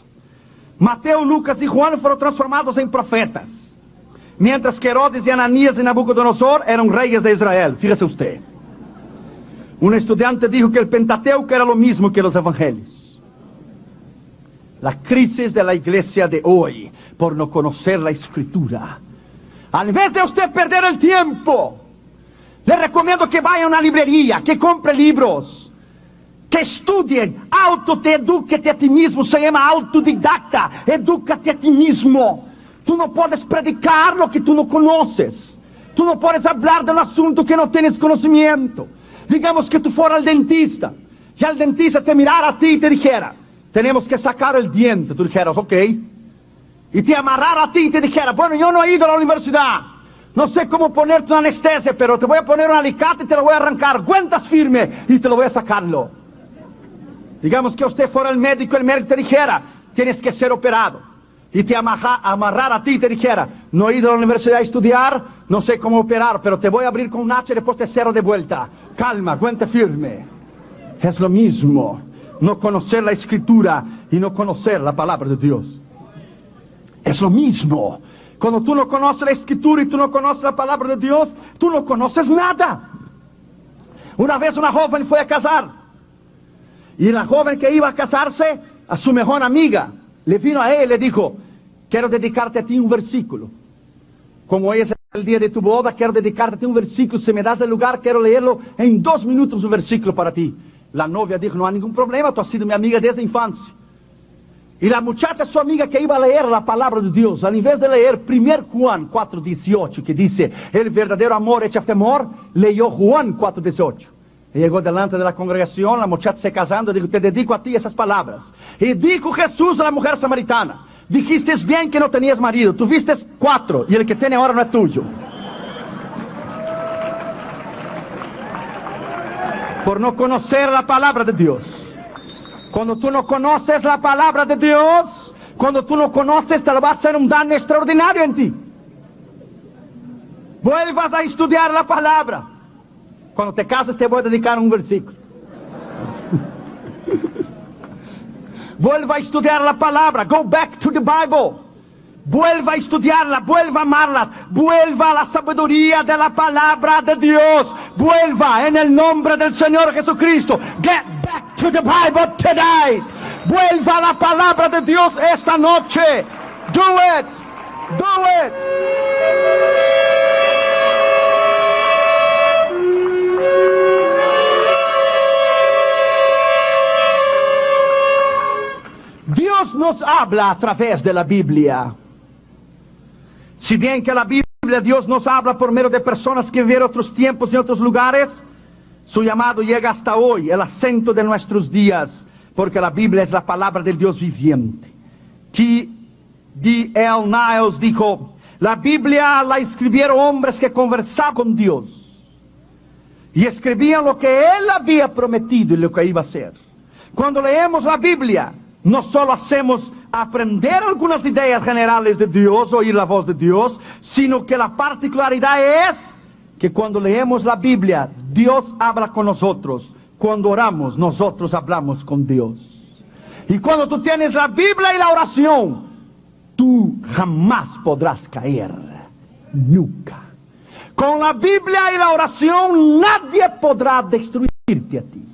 Mateo, Lucas y Juan fueron transformados en profetas. Mientras que Herodes y Ananías y Nabucodonosor eran reyes de Israel. Fíjese usted. Un estudiante dijo que el Pentateuco era lo mismo que los evangelios. La crisis de la iglesia de hoy por no conocer la escritura. En vez de usted perder el tiempo, le recomiendo que vaya a una librería, que compre libros, que estudie, te edúquete a ti mismo, se llama autodidacta, edúcate a ti mismo. Tú no puedes predicar lo que tú no conoces, tú no puedes hablar de un asunto que no tienes conocimiento. Digamos que tú fueras al dentista, y el dentista te mirara a ti y te dijera, tenemos que sacar el diente, tú dijeras, ok, y te amarrara a ti y te dijera, bueno, yo no he ido a la universidad, no sé cómo ponerte una anestesia, pero te voy a poner un alicate y te lo voy a arrancar, aguantas firme y te lo voy a sacarlo. Digamos que usted fuera el médico te dijera, tienes que ser operado. Y te amarrar a ti y te dijera, no he ido a la universidad a estudiar, no sé cómo operar, pero te voy a abrir con un hacha y después te cierro de vuelta. Calma, aguante firme. Es lo mismo, no conocer la escritura y no conocer la palabra de Dios. Es lo mismo. Cuando tú no conoces la escritura y tú no conoces la palabra de Dios, tú no conoces nada. Una vez una joven fue a casar. Y la joven que iba a casarse, a su mejor amiga, le vino a ella y le dijo, quiero dedicarte a ti un versículo. Como hoy es el día de tu boda, quiero dedicarte a ti un versículo. Si me das el lugar, quiero leerlo en 2 minutos, un versículo para ti. La novia dijo, no hay ningún problema, tú has sido mi amiga desde la infancia. Y la muchacha, su amiga, que iba a leer la palabra de Dios, al invés de leer 1 Juan 4:18, que dice, el verdadero amor echa temor, leyó Juan 4:18. Y llegó delante de la congregación, la muchacha se casando, dijo, te dedico a ti esas palabras. Y dijo Jesús a la mujer samaritana, dijiste bien que no tenías marido, tuviste 4 y el que tiene ahora no es tuyo. Por no conocer la palabra de Dios. Cuando tú no conoces la palabra de Dios, cuando tú no conoces, te va a hacer un daño extraordinario en ti. Vuelvas a estudiar la palabra. Cuando te cases te voy a dedicar un versículo. Vuelva a estudiar la palabra. Go back to the Bible. Vuelva a estudiarla, vuelva a amarlas, vuelva a la sabiduría de la palabra de Dios. Vuelva en el nombre del Señor Jesucristo. Get back to the Bible today. Vuelva a la palabra de Dios esta noche. Do it. Do it. Dios nos habla a través de la Biblia. Si bien que la Biblia, Dios nos habla por medio de personas que vivieron otros tiempos y otros lugares, su llamado llega hasta hoy, el acento de nuestros días, porque la Biblia es la palabra del Dios viviente. T.D.L. Niles dijo: la Biblia la escribieron hombres que conversaban con Dios y escribían lo que Él había prometido y lo que iba a hacer. Cuando leemos la Biblia, no solo hacemos aprender algunas ideas generales de Dios, oír la voz de Dios, sino que la particularidad es que cuando leemos la Biblia, Dios habla con nosotros. Cuando oramos, nosotros hablamos con Dios. Y cuando tú tienes la Biblia y la oración, tú jamás podrás caer. Nunca. Con la Biblia y la oración, nadie podrá destruirte a ti.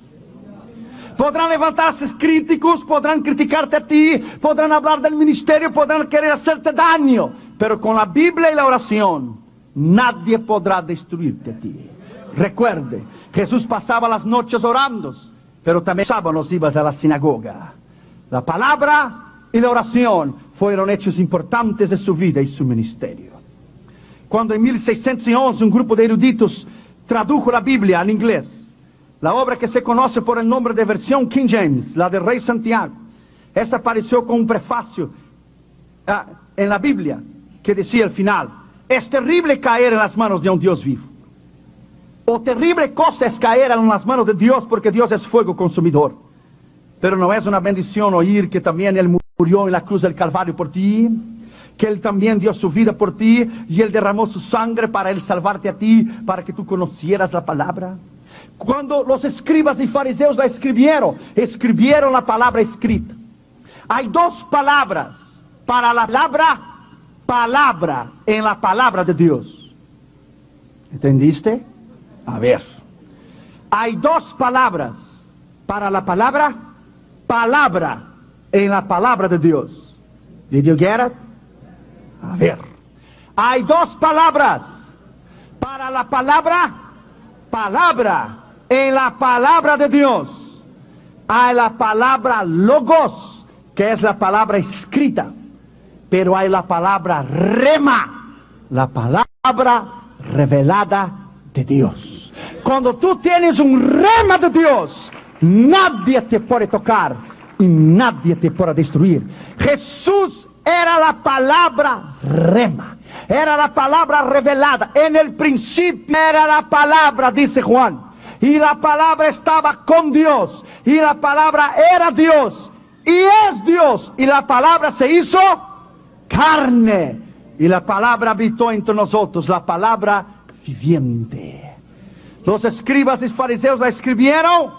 Podrán levantarse críticos, podrán criticarte a ti, podrán hablar del ministerio, podrán querer hacerte daño. Pero con la Biblia y la oración, nadie podrá destruirte a ti. Recuerde, Jesús pasaba las noches orando, pero también sábados ibas a la sinagoga. La palabra y la oración fueron hechos importantes de su vida y su ministerio. Cuando en 1611 un grupo de eruditos tradujo la Biblia al inglés, la obra que se conoce por el nombre de versión King James, la del Rey Santiago, esta apareció con un prefacio en la Biblia que decía al final: es terrible caer en las manos de un Dios vivo. O terrible cosa es caer en las manos de Dios, porque Dios es fuego consumidor. Pero no es una bendición oír que también Él murió en la cruz del Calvario por ti, que Él también dio su vida por ti, y Él derramó su sangre para Él salvarte a ti, para que tú conocieras la palabra. Cuando los escribas y fariseos la escribieron la palabra escrita. Hay dos palabras para la palabra en la palabra de Dios. ¿Entendiste? A ver. Hay dos palabras para la palabra en la palabra de Dios. Did you get it? A ver. Hay dos palabras para la palabra en la palabra de Dios. Hay la palabra logos, que es la palabra escrita, pero hay la palabra rema, la palabra revelada de Dios. Cuando tú tienes un rema de Dios, nadie te puede tocar y nadie te puede destruir. Jesús era la palabra rema, era la palabra revelada. En el principio era la palabra, dice Juan, y la palabra estaba con Dios, y la palabra era Dios, y es Dios, y la palabra se hizo carne, y la palabra habitó entre nosotros, la palabra viviente. Los escribas y fariseos la escribieron,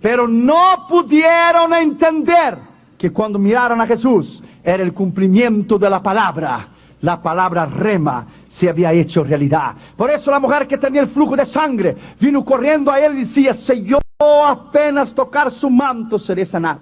pero no pudieron entender que cuando miraron a Jesús era el cumplimiento de la palabra. La palabra rema se había hecho realidad. Por eso la mujer que tenía el flujo de sangre vino corriendo a él y decía: si yo apenas tocar su manto, seré sanada.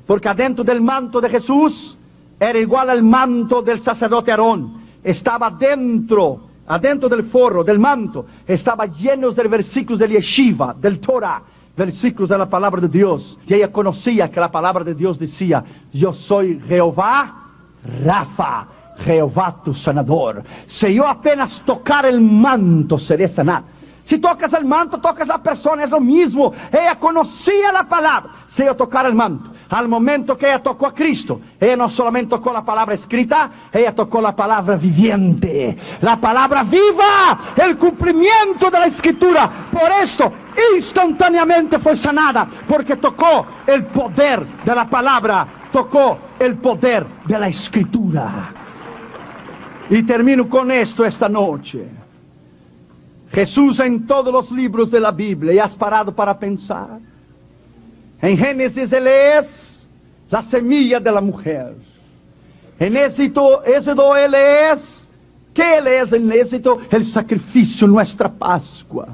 Porque adentro del manto de Jesús era igual al manto del sacerdote Aarón. Estaba adentro del forro, del manto, estaba lleno de versículos del Yeshiva, del Torah, versículos de la palabra de Dios. Y ella conocía que la palabra de Dios decía: yo soy Jehová Rafa, Jehová tu sanador. Si yo apenas tocar el manto, seré sanado. Si tocas el manto, tocas la persona, es lo mismo. Ella conocía la palabra. Si yo tocar el manto, al momento que ella tocó a Cristo, ella no solamente tocó la palabra escrita, ella tocó la palabra viviente, la palabra viva, el cumplimiento de la escritura. Por esto instantáneamente fue sanada, porque tocó el poder de la palabra, tocó el poder de la escritura. Y termino con esto esta noche. Jesús en todos los libros de la Biblia, y has parado para pensar. En Génesis Él es la semilla de la mujer. En Éxodo Él es, ¿qué Él es en Éxodo? El sacrificio, nuestra Pascua.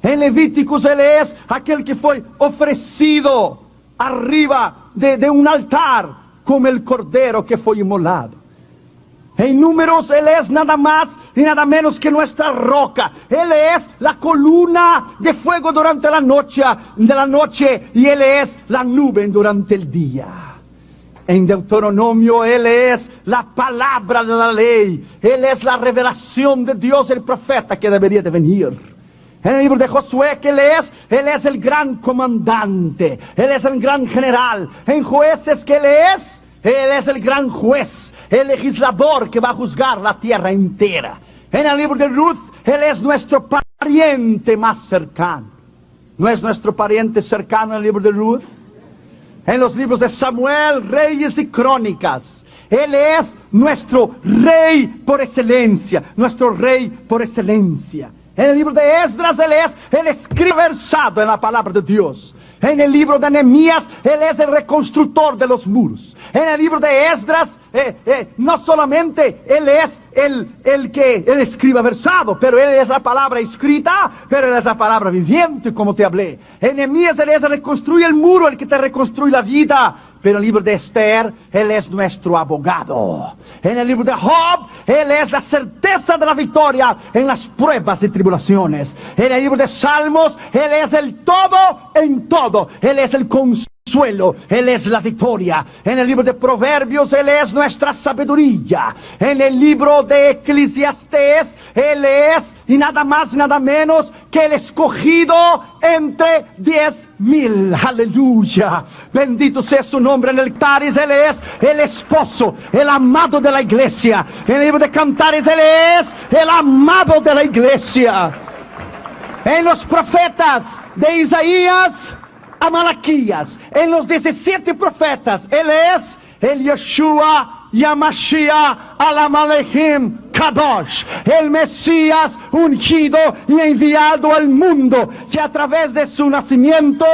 En Levíticos Él es aquel que fue ofrecido arriba de un altar, como el cordero que fue inmolado. En Números Él es nada más y nada menos que nuestra roca. Él es la columna de fuego durante la noche, y Él es la nube durante el día. En Deuteronomio, Él es la palabra de la ley. Él es la revelación de Dios, el profeta que debería de venir. En el libro de Josué, que Él es el gran comandante. Él es el gran general. En Jueces, que Él es el gran juez, el legislador que va a juzgar la tierra entera. En el libro de Ruth, Él es nuestro pariente más cercano. ¿No es nuestro pariente cercano en el libro de Ruth? En los libros de Samuel, Reyes y Crónicas, Él es nuestro rey por excelencia, nuestro rey por excelencia. En el libro de Esdras, Él escribe versado en la palabra de Dios. En el libro de Nehemías, Él es el reconstructor de los muros. En el libro de Esdras, no solamente Él es el que Él escribe versado, pero Él es la palabra escrita, pero Él es la palabra viviente, como te hablé. En Nehemías, Él es el que reconstruye el muro, el que te reconstruye la vida. Pero en el libro de Esther, Él es nuestro abogado. En el libro de Job, Él es la certeza de la victoria en las pruebas y tribulaciones. En el libro de Salmos, Él es el todo en todo. Él es el consuelo, Él es la victoria. En el libro de Proverbios, Él es nuestra sabiduría. En el libro de Eclesiastés, Él es, y nada más y nada menos, que el escogido entre 10,000. Aleluya. Bendito sea su nombre. En el Cantares, Él es el esposo, el amado de la iglesia. En el libro de Cantares, Él es el amado de la iglesia. En los profetas de Isaías a Malaquías, en los 17 profetas, Él es el Yeshua Yamashiach Alamalehim Kadosh, el Mesías ungido y enviado al mundo, que a través de su nacimiento,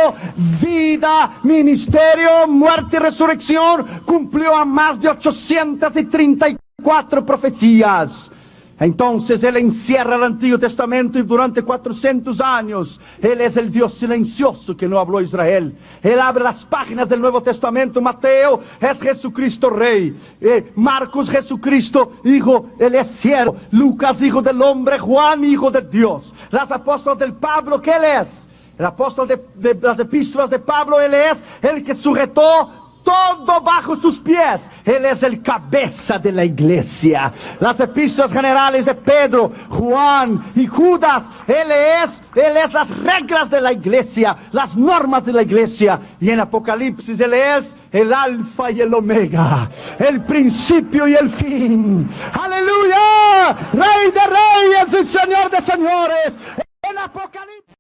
vida, ministerio, muerte y resurrección, cumplió a más de 834 profecías. Entonces Él encierra el Antiguo Testamento y durante 400 años Él es el Dios silencioso que no habló Israel. Él abre las páginas del Nuevo Testamento. Mateo es Jesucristo Rey, Marcos Jesucristo Hijo, Él es siervo, Lucas Hijo del Hombre, Juan Hijo de Dios. Las apóstolas del Pablo, ¿qué Él es? El apóstol de las epístolas de Pablo, Él es el que sujetó todo bajo sus pies. Él es el cabeza de la iglesia. Las epístolas generales de Pedro, Juan y Judas, Él es las reglas de la iglesia, las normas de la iglesia. Y en Apocalipsis, Él es el alfa y el omega, el principio y el fin. ¡Aleluya! Rey de reyes y Señor de señores. En Apocalipsis.